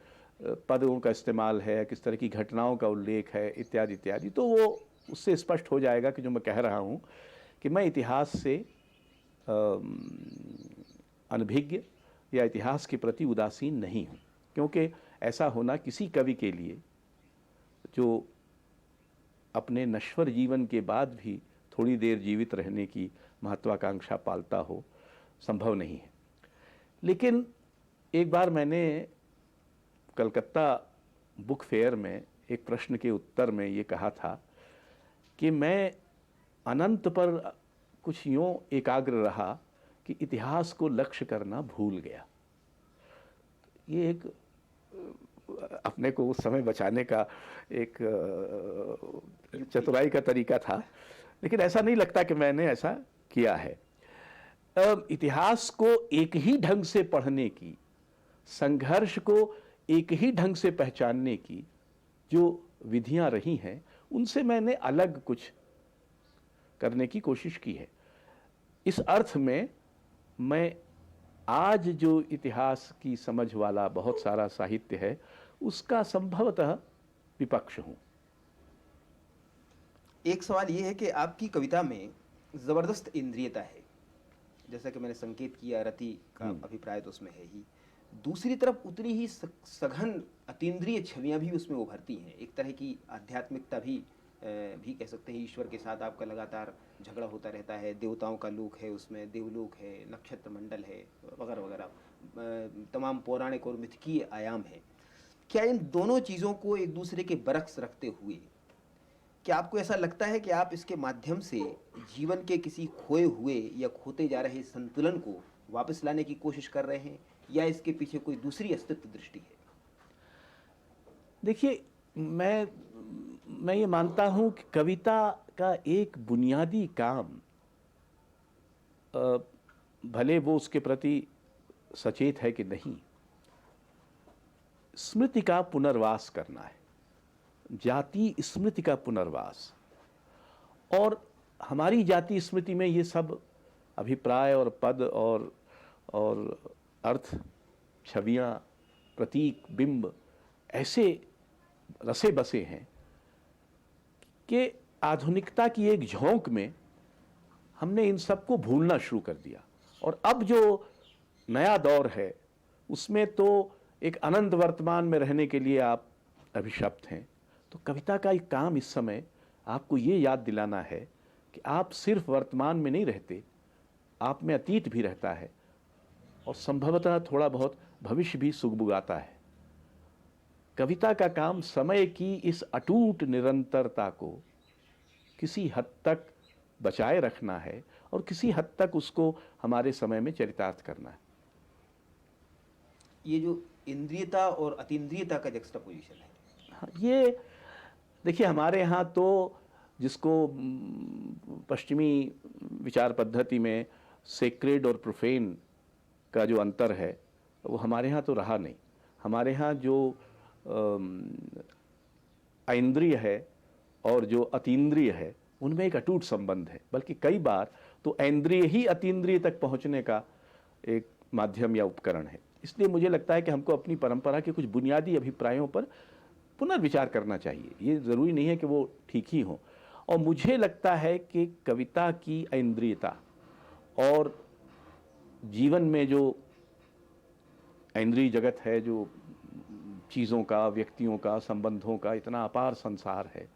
पदों का इस्तेमाल है, किस तरह की घटनाओं का उल्लेख है, इत्यादि इत्यादि, तो वो उससे स्पष्ट हो जाएगा कि जो मैं कह रहा हूँ कि मैं इतिहास से अनभिज्ञ या इतिहास के प्रति उदासीन नहीं हूँ, क्योंकि ऐसा होना किसी कवि के लिए जो अपने नश्वर जीवन के बाद भी थोड़ी देर जीवित रहने की महत्वाकांक्षा पालता हो, संभव नहीं है। लेकिन एक बार मैंने कलकत्ता बुक फेयर में एक प्रश्न के उत्तर में ये कहा था कि मैं अनंत पर कुछ यूँ एकाग्र रहा कि इतिहास को लक्ष्य करना भूल गया। ये एक अपने को उस समय बचाने का एक चतुराई का तरीका था, लेकिन ऐसा नहीं लगता कि मैंने ऐसा किया है। इतिहास को एक ही ढंग से पढ़ने की, संघर्ष को एक ही ढंग से पहचानने की जो विधियां रही हैं, उनसे मैंने अलग कुछ करने की कोशिश की है। इस अर्थ में मैं आज जो इतिहास की समझ वाला बहुत सारा साहित्य है, उसका संभवतः विपक्ष हूँ। एक सवाल ये है कि आपकी कविता में ज़बरदस्त इंद्रियता है, जैसा कि मैंने संकेत किया, रति का अभिप्राय तो उसमें है ही। दूसरी तरफ उतनी ही सघन अतीन्द्रिय छवियां भी उसमें उभरती हैं। एक तरह की आध्यात्मिकता भी कह सकते हैं। ईश्वर के साथ आपका लगातार झगड़ा होता रहता है, देवताओं का लोक है, उसमें देवलोक है, नक्षत्र मंडल है, वगैरह वगैरह, तमाम पौराणिक और मिथकीय आयाम है। क्या इन दोनों चीज़ों को एक दूसरे के बरक्स रखते हुए, क्या आपको ऐसा लगता है कि आप इसके माध्यम से जीवन के किसी खोए हुए या खोते जा रहे संतुलन को वापस लाने की कोशिश कर रहे हैं, या इसके पीछे कोई दूसरी अस्तित्व दृष्टि है? देखिए, मैं ये मानता हूँ कि कविता का एक बुनियादी काम, भले वो उसके प्रति सचेत है कि नहीं, स्मृति का पुनर्वास करना है, जाति स्मृति का पुनर्वास। और हमारी जाति स्मृति में ये सब अभिप्राय और पद और अर्थ, छवियाँ, प्रतीक, बिंब ऐसे रसे बसे हैं कि आधुनिकता की एक झोंक में हमने इन सब को भूलना शुरू कर दिया। और अब जो नया दौर है उसमें तो एक अनंत वर्तमान में रहने के लिए आप अभिशप्त हैं। तो कविता का एक काम इस समय आपको ये याद दिलाना है कि आप सिर्फ वर्तमान में नहीं रहते, आप में अतीत भी रहता है और संभवतः थोड़ा बहुत भविष्य भी सुगबुगाता है। कविता का काम समय की इस अटूट निरंतरता को किसी हद तक बचाए रखना है और किसी हद तक उसको हमारे समय में चरितार्थ करना है। ये जो इंद्रियता और अतीन्द्रियता का जक्सटापोजिशन है, हाँ, ये देखिए, हमारे यहाँ तो जिसको पश्चिमी विचार पद्धति में सेक्रेड और प्रोफेन का जो अंतर है, वो हमारे यहाँ तो रहा नहीं। हमारे यहाँ जो ऐन्द्रिय है और जो अतीन्द्रिय है, उनमें एक अटूट संबंध है। बल्कि कई बार तो ऐन्द्रिय ही अतीन्द्रिय तक पहुँचने का एक माध्यम या उपकरण है। इसलिए मुझे लगता है कि हमको अपनी परंपरा के कुछ बुनियादी अभिप्रायों पर पुनर्विचार करना चाहिए। ये ज़रूरी नहीं है कि वो ठीक ही हों। और मुझे लगता है कि कविता की ऐन्द्रियता और जीवन में जो ऐन्द्रिय जगत है, जो चीज़ों का, व्यक्तियों का, संबंधों का इतना अपार संसार है,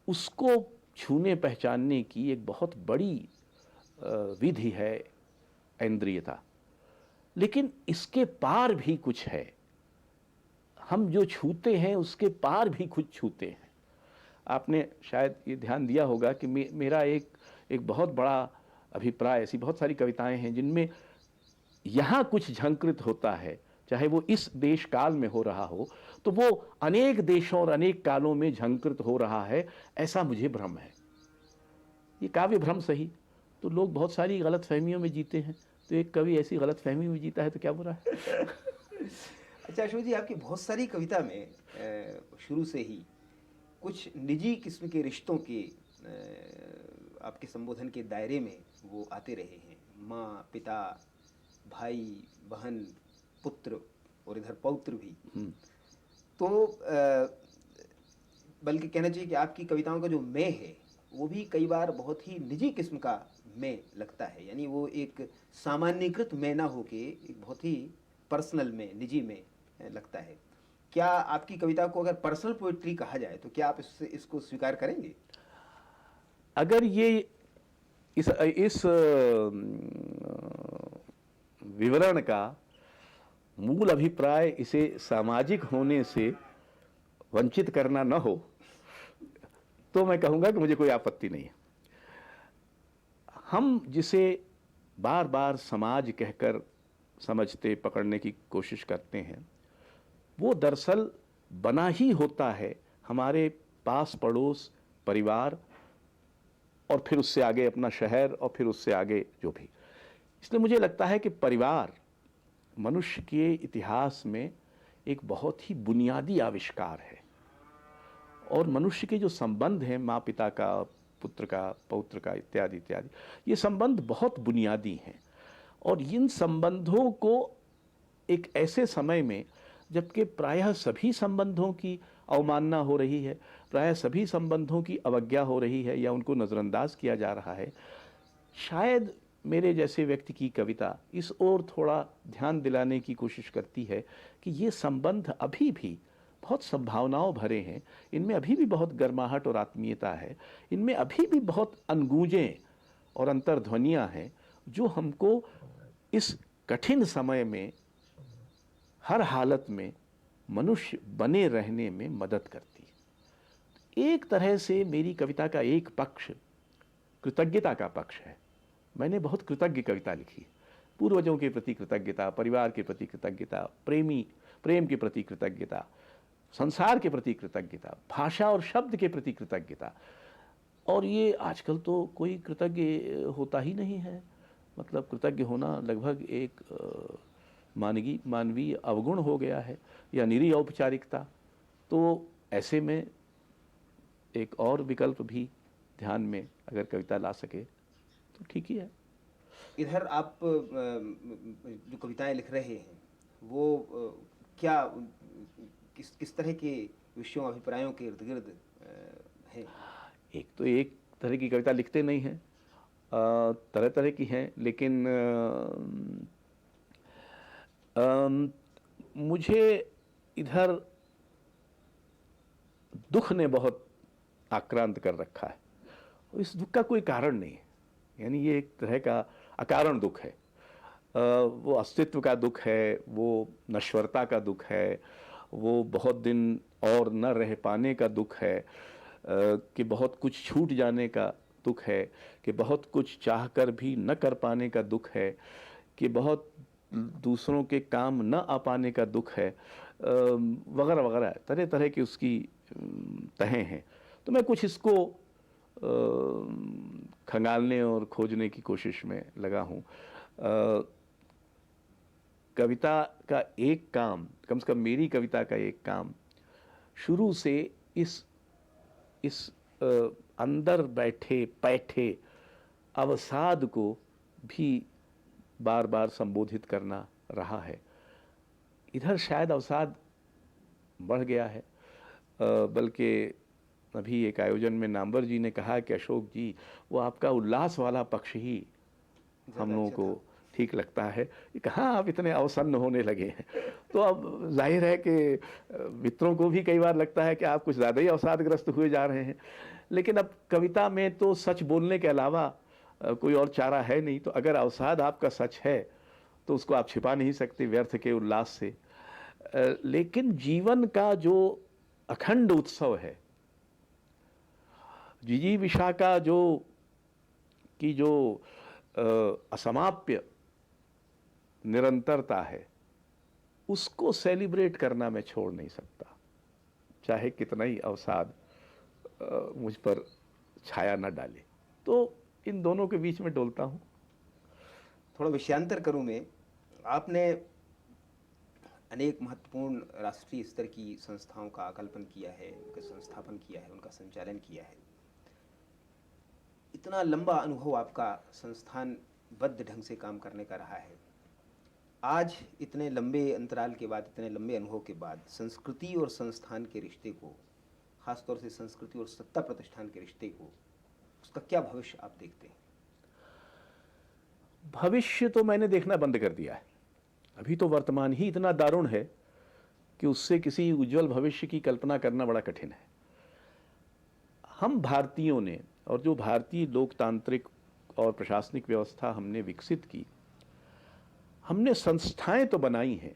उसको छूने पहचानने की एक बहुत बड़ी विधि है ऐन्द्रियता। लेकिन इसके पार भी कुछ है। हम जो छूते हैं उसके पार भी कुछ छूते हैं। आपने शायद ये ध्यान दिया होगा कि मेरा एक बहुत बड़ा अभिप्राय, ऐसी बहुत सारी कविताएं हैं जिनमें यहाँ कुछ झंकृत होता है, चाहे वो इस देश काल में हो रहा हो, तो वो अनेक देशों और अनेक कालों में झंकृत हो रहा है, ऐसा मुझे भ्रम है। ये काव्य भ्रम सही, तो लोग बहुत सारी गलत फहमियों में जीते हैं। तो एक कवि ऐसी गलत फहमी में जीता है तो क्या बुरा है? अच्छा अशोक जी, आपकी बहुत सारी कविता में शुरू से ही कुछ निजी किस्म के रिश्तों के आपके संबोधन के दायरे में वो आते रहे हैं। माँ, पिता, भाई, बहन, पुत्र और इधर पौत्र भी। तो बल्कि कहना चाहिए कि आपकी कविताओं का जो मैं है वो भी कई बार बहुत ही निजी किस्म का मैं लगता है, यानी वो एक सामान्यीकृत मैं ना होके एक बहुत ही पर्सनल में, निजी में लगता है। क्या आपकी कविता को अगर पर्सनल पोइट्री कहा जाए तो क्या आप इसको स्वीकार करेंगे? अगर ये इस विवरण का मूल अभिप्राय इसे सामाजिक होने से वंचित करना न हो तो मैं कहूँगा कि मुझे कोई आपत्ति नहीं है। हम जिसे बार बार समाज कहकर समझते पकड़ने की कोशिश करते हैं वो दरअसल बना ही होता है हमारे पास पड़ोस, परिवार, और फिर उससे आगे अपना शहर, और फिर उससे आगे जो भी। इसलिए मुझे लगता है कि परिवार मनुष्य के इतिहास में एक बहुत ही बुनियादी आविष्कार है, और मनुष्य के जो संबंध हैं माँ पिता का, पुत्र का, पौत्र का, इत्यादि इत्यादि, ये संबंध बहुत बुनियादी हैं। और इन संबंधों को एक ऐसे समय में जबकि प्रायः सभी संबंधों की अवमानना हो रही है, प्रायः सभी संबंधों की अवज्ञा हो रही है या उनको नज़रअंदाज किया जा रहा है, शायद मेरे जैसे व्यक्ति की कविता इस ओर थोड़ा ध्यान दिलाने की कोशिश करती है कि ये संबंध अभी भी बहुत संभावनाओं भरे हैं, इनमें अभी भी बहुत गर्माहट और आत्मीयता है, इनमें अभी भी बहुत अनगूंजें और अंतर्ध्वनियाँ हैं जो हमको इस कठिन समय में हर हालत में मनुष्य बने रहने में मदद करती है। एक तरह से मेरी कविता का एक पक्ष कृतज्ञता का पक्ष है। मैंने बहुत कृतज्ञ कविता लिखी, पूर्वजों के प्रति कृतज्ञता, परिवार के प्रति कृतज्ञता, प्रेम के प्रति कृतज्ञता, संसार के प्रति कृतज्ञता, भाषा और शब्द के प्रति कृतज्ञता। और ये आजकल तो कोई कृतज्ञ होता ही नहीं है, मतलब कृतज्ञ होना लगभग एक मानवीय अवगुण हो गया है या निरी औपचारिकता। तो ऐसे में एक और विकल्प भी ध्यान में अगर कविता ला सके तो ठीक ही है। इधर आप जो कविताएं लिख रहे हैं वो क्या किस तरह के विषयों, अभिप्रायों के इर्द गिर्द हैं? एक तो एक तरह की कविता लिखते नहीं हैं, तरह तरह की हैं, लेकिन मुझे इधर दुख ने बहुत आक्रांत कर रखा है। इस दुख का कोई कारण नहीं है, यानी ये एक तरह का अकारण दुख है। वो अस्तित्व का दुख है, वो नश्वरता का दुख है, वो बहुत दिन और न रह पाने का दुख है, कि बहुत कुछ छूट जाने का दुख है, कि बहुत कुछ चाहकर भी न कर पाने का दुख है, कि बहुत दूसरों के काम न आ पाने का दुख है, वगैरह वगैरह, तरह तरह की उसकी तहें हैं। तो मैं कुछ इसको खंगालने और खोजने की कोशिश में लगा हूँ। कविता का एक काम, कम से कम मेरी कविता का एक काम, शुरू से इस अंदर बैठे अवसाद को भी बार बार संबोधित करना रहा है। इधर शायद अवसाद बढ़ गया है, बल्कि अभी एक आयोजन में नामवर जी ने कहा कि अशोक जी, वो आपका उल्लास वाला पक्ष ही हम लोगों को ठीक लगता है। कहाँ आप इतने अवसन्न होने लगे हैं। तो अब जाहिर है कि मित्रों को भी कई बार लगता है कि आप कुछ ज़्यादा ही अवसादग्रस्त हुए जा रहे हैं, लेकिन अब कविता में तो सच बोलने के अलावा कोई और चारा है नहीं। तो अगर अवसाद आपका सच है तो उसको आप छिपा नहीं सकते व्यर्थ के उल्लास से। लेकिन जीवन का जो अखंड उत्सव है, जिजीविषा का जो असमाप्य निरंतरता है, उसको सेलिब्रेट करना मैं छोड़ नहीं सकता, चाहे कितना ही अवसाद मुझ पर छाया न डाले। तो इन दोनों के बीच में डोलता हूँ। थोड़ा विषयांतर करूँ मैं, आपने अनेक महत्वपूर्ण राष्ट्रीय स्तर की संस्थाओं का आकल्पन किया है, उनका संस्थापन किया है, उनका संचालन किया है। इतना लंबा अनुभव आपका संस्थानबद्ध ढंग से काम करने का रहा है, आज इतने लंबे अंतराल के बाद, इतने लंबे अनुभव के बाद संस्कृति और संस्थान के रिश्ते को, खासतौर से संस्कृति और सत्ता प्रतिष्ठान के रिश्ते को, उसका क्या भविष्य आप देखते हैं? भविष्य तो मैंने देखना बंद कर दिया है। अभी तो वर्तमान ही इतना दारुण है कि उससे किसी उज्जवल भविष्य की कल्पना करना बड़ा कठिन है। हम भारतीयों ने, और जो भारतीय लोकतांत्रिक और प्रशासनिक व्यवस्था हमने विकसित की, हमने संस्थाएं तो बनाई हैं,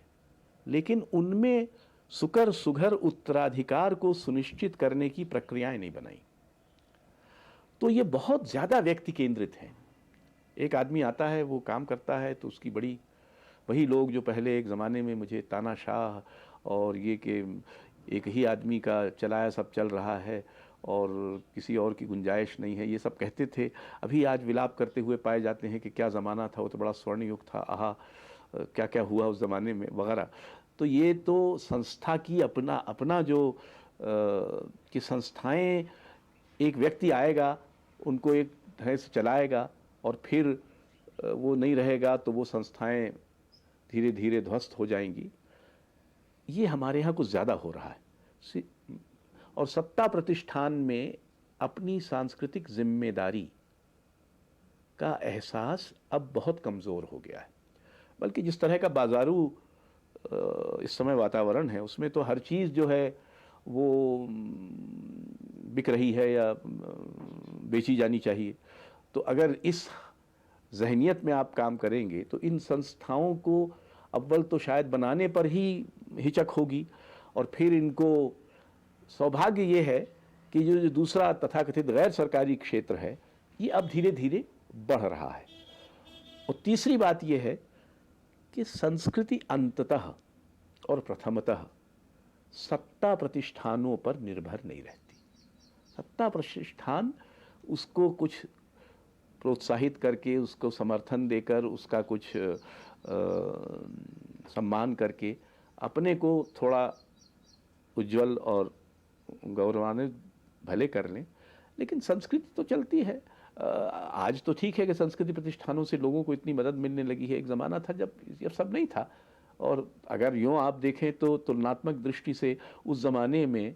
लेकिन उनमें सुकर सुघर उत्तराधिकार को सुनिश्चित करने की प्रक्रियाएं नहीं बनाई। तो ये बहुत ज़्यादा व्यक्ति केंद्रित है। एक आदमी आता है, वो काम करता है, तो उसकी बड़ी, वही लोग जो पहले एक ज़माने में मुझे तानाशाह और ये कि एक ही आदमी का चलाया सब चल रहा है और किसी और की गुंजाइश नहीं है, ये सब कहते थे, अभी आज विलाप करते हुए पाए जाते हैं कि क्या ज़माना था, वो तो बड़ा स्वर्ण युग था, आहा क्या क्या हुआ उस ज़माने में वगैरह। तो ये तो संस्था की अपना जो कि संस्थाएं, एक व्यक्ति आएगा, उनको एक ढंग से चलाएगा और फिर वो नहीं रहेगा तो वो संस्थाएं धीरे धीरे ध्वस्त हो जाएंगी। ये हमारे यहाँ कुछ ज़्यादा हो रहा है। और सत्ता प्रतिष्ठान में अपनी सांस्कृतिक जिम्मेदारी का एहसास अब बहुत कमज़ोर हो गया है। बल्कि जिस तरह का बाजारू इस समय वातावरण है, उसमें तो हर चीज़ जो है वो बिक रही है या बेची जानी चाहिए। तो अगर इस जहनियत में आप काम करेंगे तो इन संस्थाओं को अव्वल तो शायद बनाने पर ही हिचक होगी, और फिर इनको सौभाग्य ये है कि जो दूसरा तथाकथित गैर सरकारी क्षेत्र है, ये अब धीरे धीरे बढ़ रहा है। और तीसरी बात ये है कि संस्कृति अंततः और प्रथमतः सत्ता प्रतिष्ठानों पर निर्भर नहीं रहती। सत्ता प्रतिष्ठान उसको कुछ प्रोत्साहित करके, उसको समर्थन देकर, उसका कुछ सम्मान करके अपने को थोड़ा उज्जवल और गौरवान्वित भले कर लें, लेकिन संस्कृति तो चलती है। आज तो ठीक है कि संस्कृति प्रतिष्ठानों से लोगों को इतनी मदद मिलने लगी है। एक ज़माना था जब सब नहीं था। और अगर यूँ आप देखें तो तुलनात्मक दृष्टि से उस ज़माने में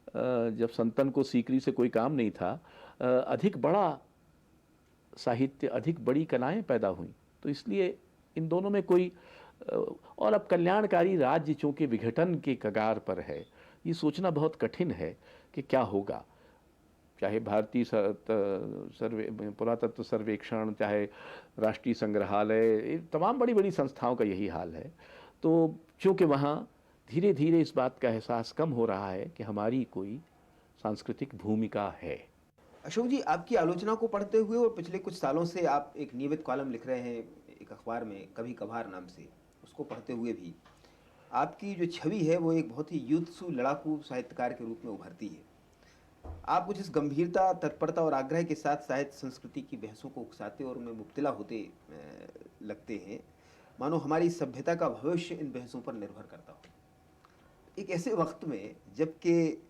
जब संतन को सीकरी से कोई काम नहीं था, अधिक बड़ा साहित्य, अधिक बड़ी कलाएं पैदा हुई। तो इसलिए इन दोनों में कोई, और अब कल्याणकारी राज्य चूँकि विघटन के कगार पर है, ये सोचना बहुत कठिन है कि क्या होगा। चाहे भारतीय पुरातत्व सर्वेक्षण, चाहे राष्ट्रीय संग्रहालय, तमाम बड़ी बड़ी संस्थाओं का यही हाल है। तो चूँकि वहाँ धीरे धीरे इस बात का एहसास कम हो रहा है कि हमारी कोई सांस्कृतिक भूमिका है। अशोक जी, आपकी आलोचना को पढ़ते हुए और पिछले कुछ सालों से आप एक नियमित कॉलम लिख रहे हैं एक अखबार में, कभी कभार नाम से, उसको पढ़ते हुए भी आपकी जो छवि है वो एक बहुत ही युद्धसु लड़ाकू साहित्यकार के रूप में उभरती है। आप कुछ इस गंभीरता, तत्परता और आग्रह के साथ साहित्य संस्कृति की बहसों को उकसाते और उनमें मुब्तला होते लगते हैं, मानो हमारी सभ्यता का भविष्य इन बहसों पर निर्भर करता हो। एक ऐसे वक्त में जबकि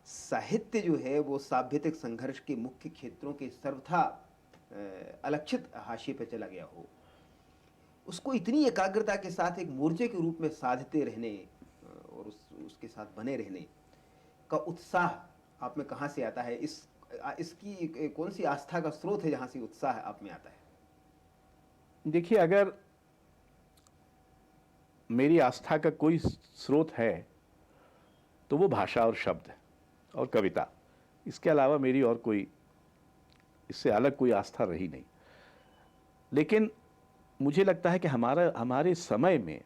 साहित्य जो है वो सभ्यतिक संघर्ष के मुख्य क्षेत्रों के सर्वथा अलक्षित हाशिए पर चला गया हो, उसको इतनी एकाग्रता के साथ एक मोर्चे के रूप में साधते रहने और उसके साथ बने रहने का उत्साह आप में कहाँ से आता है? इसकी कौन सी आस्था का स्रोत है जहाँ से उत्साह आप में आता है? देखिए, अगर मेरी आस्था का कोई स्रोत है तो वो भाषा और शब्द और कविता। इसके अलावा मेरी और कोई, इससे अलग कोई आस्था रही नहीं। लेकिन मुझे लगता है कि हमारे समय में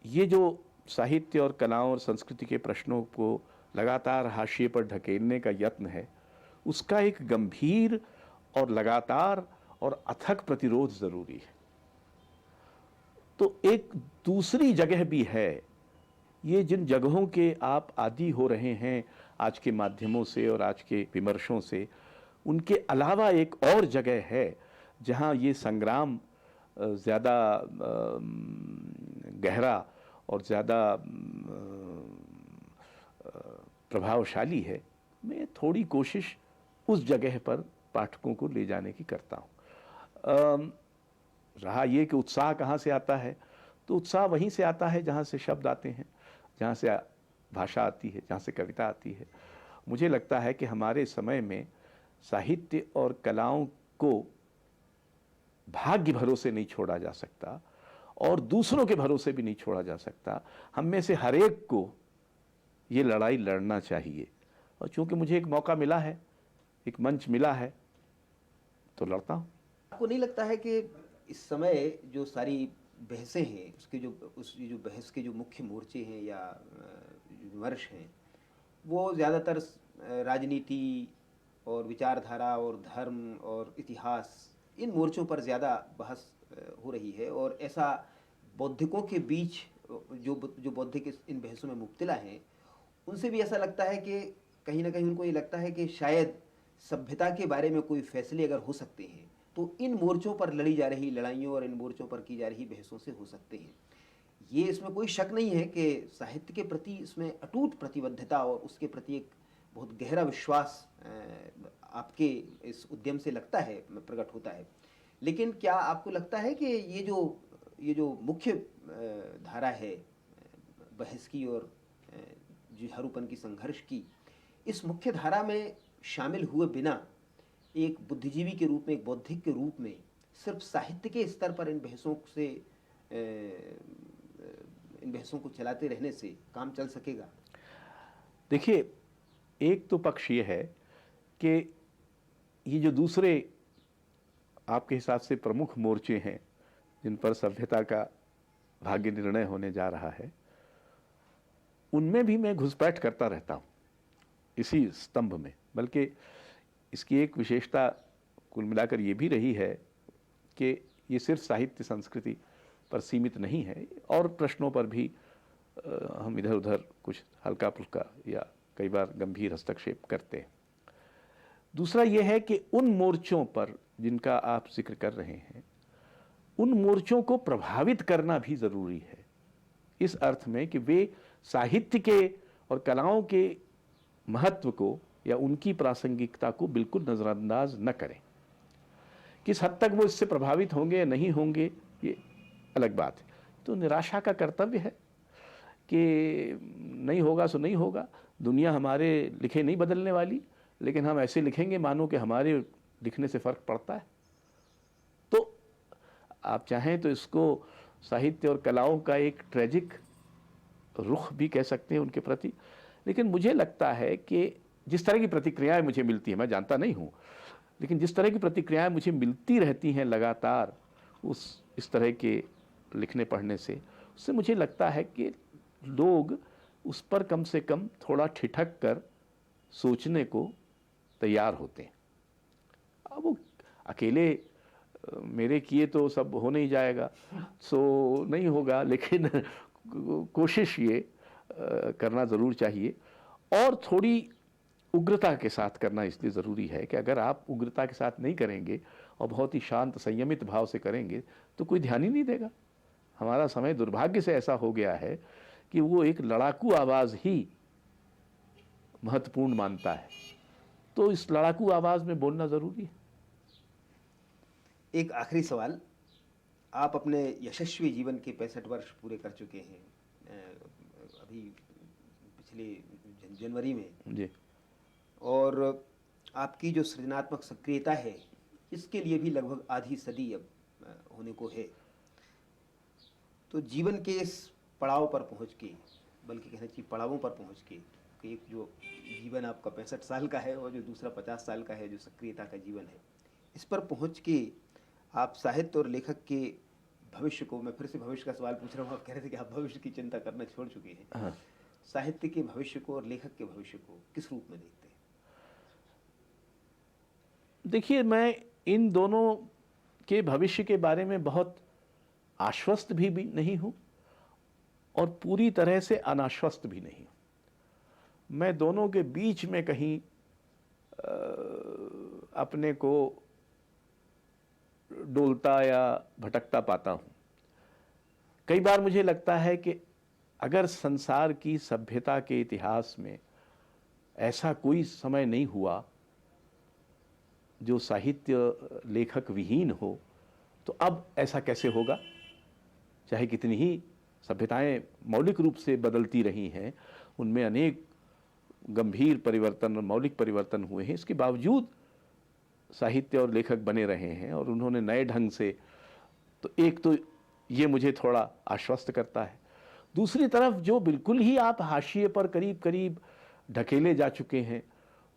ये जो साहित्य और कलाओं और संस्कृति के प्रश्नों को लगातार हाशिए पर ढकेलने का यत्न है, उसका एक गंभीर और लगातार और अथक प्रतिरोध ज़रूरी है। तो एक दूसरी जगह भी है, ये जिन जगहों के आप आदी हो रहे हैं आज के माध्यमों से और आज के विमर्शों से, उनके अलावा एक और जगह है जहाँ ये संग्राम ज़्यादा गहरा और ज़्यादा प्रभावशाली है। मैं थोड़ी कोशिश उस जगह पर पाठकों को ले जाने की करता हूँ। रहा ये कि उत्साह कहाँ से आता है, तो उत्साह वहीं से आता है जहाँ से शब्द आते हैं, जहाँ से भाषा आती है, जहाँ से कविता आती है। मुझे लगता है कि हमारे समय में साहित्य और कलाओं को भाग्य भरोसे नहीं छोड़ा जा सकता और दूसरों के भरोसे भी नहीं छोड़ा जा सकता। हम में से हर एक को ये लड़ाई लड़ना चाहिए, और चूंकि मुझे एक मौका मिला है, एक मंच मिला है, तो लड़ता हूँ। आपको नहीं लगता है कि इस समय जो सारी बहसें हैं, उसके जो बहस के जो मुख्य मोर्चे हैं या विमर्श हैं, वो ज़्यादातर राजनीति और विचारधारा और धर्म और इतिहास, इन मोर्चों पर ज़्यादा बहस हो रही है, और ऐसा बौद्धिकों के बीच जो बौद्धिक इन बहसों में मुब्तला हैं, उनसे भी ऐसा लगता है कि कहीं ना कहीं उनको ये लगता है कि शायद सभ्यता के बारे में कोई फैसले अगर हो सकते हैं तो इन मोर्चों पर लड़ी जा रही लड़ाइयों और इन मोर्चों पर की जा रही बहसों से हो सकते हैं। ये इसमें कोई शक नहीं है कि साहित्य के प्रति इसमें अटूट प्रतिबद्धता और उसके प्रति एक बहुत गहरा विश्वास आपके इस उद्यम से लगता है, प्रकट होता है। लेकिन क्या आपको लगता है कि ये जो मुख्य धारा है बहस की और जुझारूपन की, संघर्ष की, इस मुख्य धारा में शामिल हुए बिना एक बुद्धिजीवी के रूप में, एक बौद्धिक के रूप में, सिर्फ साहित्य के स्तर पर इन बहसों को चलाते रहने से काम चल सकेगा? देखिए, एक तो पक्ष ये है कि ये जो दूसरे आपके हिसाब से प्रमुख मोर्चे हैं जिन पर सभ्यता का भाग्य निर्णय होने जा रहा है, उनमें भी मैं घुसपैठ करता रहता हूँ इसी स्तंभ में। बल्कि इसकी एक विशेषता कुल मिलाकर ये भी रही है कि ये सिर्फ साहित्य संस्कृति पर सीमित नहीं है, और प्रश्नों पर भी हम इधर उधर कुछ हल्का फुल्का या कई बार गंभीर हस्तक्षेप करते हैं। दूसरा ये है कि उन मोर्चों पर जिनका आप जिक्र कर रहे हैं, उन मोर्चों को प्रभावित करना भी ज़रूरी है, इस अर्थ में कि वे साहित्य के और कलाओं के महत्व को या उनकी प्रासंगिकता को बिल्कुल नज़रअंदाज न करें। किस हद तक वो इससे प्रभावित होंगे या नहीं होंगे, ये अलग बात है। तो निराशा का कर्तव्य है कि नहीं होगा सो नहीं होगा। दुनिया हमारे लिखे नहीं बदलने वाली, लेकिन हम ऐसे लिखेंगे मानो कि हमारे लिखने से फ़र्क पड़ता है। तो आप चाहें तो इसको साहित्य और कलाओं का एक ट्रेजिक रुख भी कह सकते हैं उनके प्रति। लेकिन मुझे लगता है कि जिस तरह की प्रतिक्रियाएं मुझे मिलती हैं, मैं जानता नहीं हूँ, लेकिन जिस तरह की प्रतिक्रियाएं मुझे मिलती रहती हैं लगातार इस तरह के लिखने पढ़ने से, उससे मुझे लगता है कि लोग उस पर कम से कम थोड़ा ठिठक कर सोचने को तैयार होते हैं। अब वो अकेले मेरे किए तो सब हो नहीं जाएगा, सो नहीं होगा, लेकिन कोशिश ये करना ज़रूर चाहिए, और थोड़ी उग्रता के साथ करना इसलिए ज़रूरी है कि अगर आप उग्रता के साथ नहीं करेंगे और बहुत ही शांत संयमित भाव से करेंगे तो कोई ध्यान ही नहीं देगा। हमारा समय दुर्भाग्य से ऐसा हो गया है कि वो एक लड़ाकू आवाज़ ही महत्वपूर्ण मानता है, तो इस लड़ाकू आवाज़ में बोलना ज़रूरी है। एक आखिरी सवाल, आप अपने यशस्वी जीवन के 65 वर्ष पूरे कर चुके हैं अभी पिछले जनवरी में जी, और आपकी जो सृजनात्मक सक्रियता है इसके लिए भी लगभग आधी सदी अब होने को है। तो जीवन के इस पड़ाव पर पहुंच के, बल्कि कहना चाहिए पड़ावों पर पहुंच के, कि एक जो जीवन आपका 65 साल का है और जो दूसरा 50 साल का है जो सक्रियता का जीवन है, इस पर पहुंच के आप साहित्य और लेखक के भविष्य को, मैं फिर से भविष्य का सवाल पूछ रहा हूँ, आप कह रहे थे कि आप भविष्य की चिंता करना छोड़ चुके हैं। हाँ। साहित्य के भविष्य को और लेखक के भविष्य को किस रूप में देखते हैं? देखिए, मैं इन दोनों के भविष्य के बारे में बहुत आश्वस्त भी नहीं हूँ और पूरी तरह से अनाश्वस्त भी नहीं हूँ। मैं दोनों के बीच में कहीं अपने को डोलता या भटकता पाता हूँ। कई बार मुझे लगता है कि अगर संसार की सभ्यता के इतिहास में ऐसा कोई समय नहीं हुआ जो साहित्य लेखक विहीन हो, तो अब ऐसा कैसे होगा? चाहे कितनी ही सभ्यताएं मौलिक रूप से बदलती रही हैं, उनमें अनेक गंभीर परिवर्तन और मौलिक परिवर्तन हुए हैं, इसके बावजूद साहित्य और लेखक बने रहे हैं और उन्होंने नए ढंग से, तो एक तो ये मुझे थोड़ा आश्वस्त करता है। दूसरी तरफ जो बिल्कुल ही आप हाशिए पर करीब करीब ढकेले जा चुके हैं,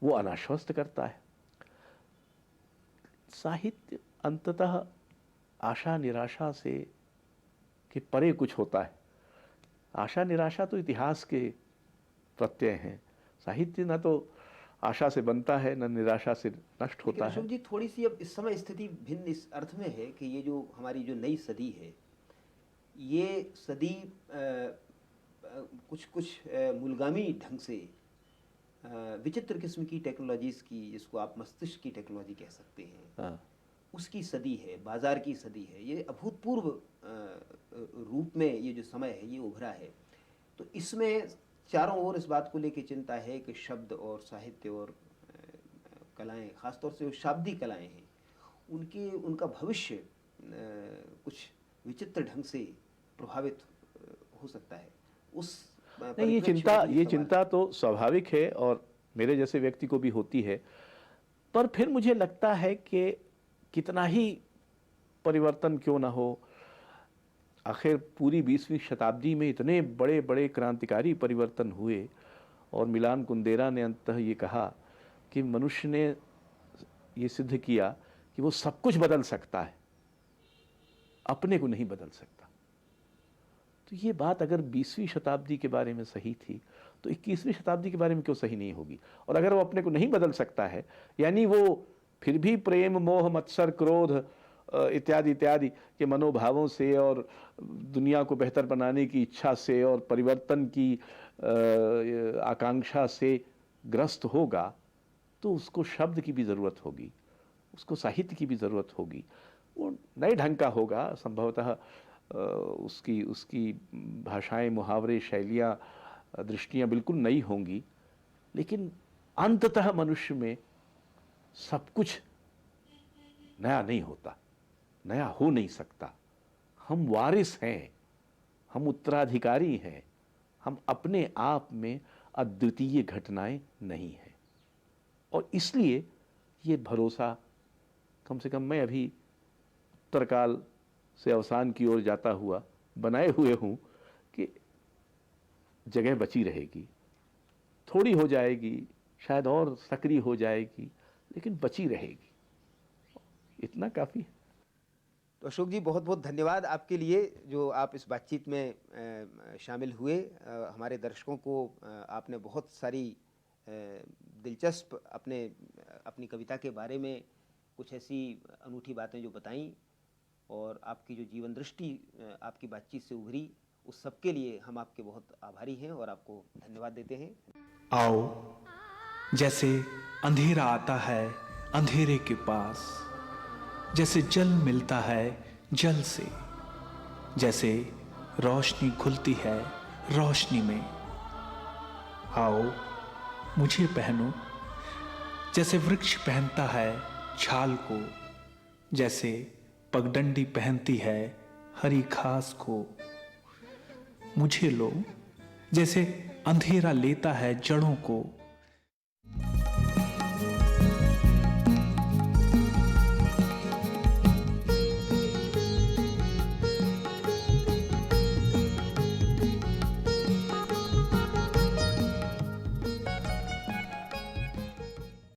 वो अनाश्वस्त करता है। साहित्य अंततः आशा निराशा से के परे कुछ होता है। आशा निराशा तो इतिहास के प्रत्यय हैं। साहित्य न तो आशा से बनता है, न निराशा से नष्ट होता है। अशोक जी, थोड़ी सी अब इस समय स्थिति भिन्न इस अर्थ में है कि ये जो हमारी जो नई सदी है, ये सदी कुछ मूलगामी ढंग से विचित्र किस्म की टेक्नोलॉजीज़ की, जिसको आप मस्तिष्क की टेक्नोलॉजी कह सकते हैं, हाँ। उसकी सदी है, बाजार की सदी है। ये अभूतपूर्व रूप में ये जो समय है ये उभरा है। तो इसमें चारों ओर इस बात को लेकर चिंता है कि शब्द और साहित्य और कलाएं, ख़ासतौर से जो शाब्दिक कलाएं हैं, उनका भविष्य कुछ विचित्र ढंग से प्रभावित हो सकता है। उस नहीं, ये चिंता तो स्वाभाविक है और मेरे जैसे व्यक्ति को भी होती है। पर फिर मुझे लगता है कि कितना ही परिवर्तन क्यों ना हो, आखिर पूरी 20वीं शताब्दी में इतने बड़े बड़े क्रांतिकारी परिवर्तन हुए और मिलान कुंदेरा ने अंततः ये कहा कि मनुष्य ने ये सिद्ध किया कि वो सब कुछ बदल सकता है, अपने को नहीं बदल सकता। तो ये बात अगर 20वीं शताब्दी के बारे में सही थी तो 21वीं शताब्दी के बारे में क्यों सही नहीं होगी? और अगर वो अपने को नहीं बदल सकता है, यानी वो फिर भी प्रेम, मोह, मत्सर, क्रोध इत्यादि इत्यादि के मनोभावों से और दुनिया को बेहतर बनाने की इच्छा से और परिवर्तन की आकांक्षा से ग्रस्त होगा, तो उसको शब्द की भी ज़रूरत होगी, उसको साहित्य की भी ज़रूरत होगी। वो नए ढंग का होगा संभवतः, उसकी भाषाएं, मुहावरे, शैलियाँ, दृष्टियाँ बिल्कुल नई होंगी, लेकिन अंततः मनुष्य में सब कुछ नया नहीं होता, नया हो नहीं सकता। हम वारिस हैं, हम उत्तराधिकारी हैं, हम अपने आप में अद्वितीय घटनाएं नहीं हैं। और इसलिए ये भरोसा, कम से कम मैं अभी उत्तरकाल से अवसान की ओर जाता हुआ बनाए हुए हूँ कि जगह बची रहेगी, थोड़ी हो जाएगी, शायद और सक्रिय हो जाएगी, लेकिन बची रहेगी। इतना काफ़ी है। तो अशोक जी, बहुत बहुत धन्यवाद आपके लिए जो आप इस बातचीत में शामिल हुए। हमारे दर्शकों को आपने बहुत सारी दिलचस्प अपनी कविता के बारे में कुछ ऐसी अनूठी बातें जो बताईं, और आपकी जो जीवन दृष्टि आपकी बातचीत से उभरी, उस सब के लिए हम आपके बहुत आभारी हैं और आपको धन्यवाद देते हैं। आओ, जैसे अंधेरा आता है अंधेरे के पास, जैसे जल मिलता है जल से, जैसे रोशनी खुलती है रोशनी में। आओ मुझे पहनो, जैसे वृक्ष पहनता है छाल को, जैसे पगडंडी पहनती है हरी घास को। मुझे लो, जैसे अंधेरा लेता है जड़ों को,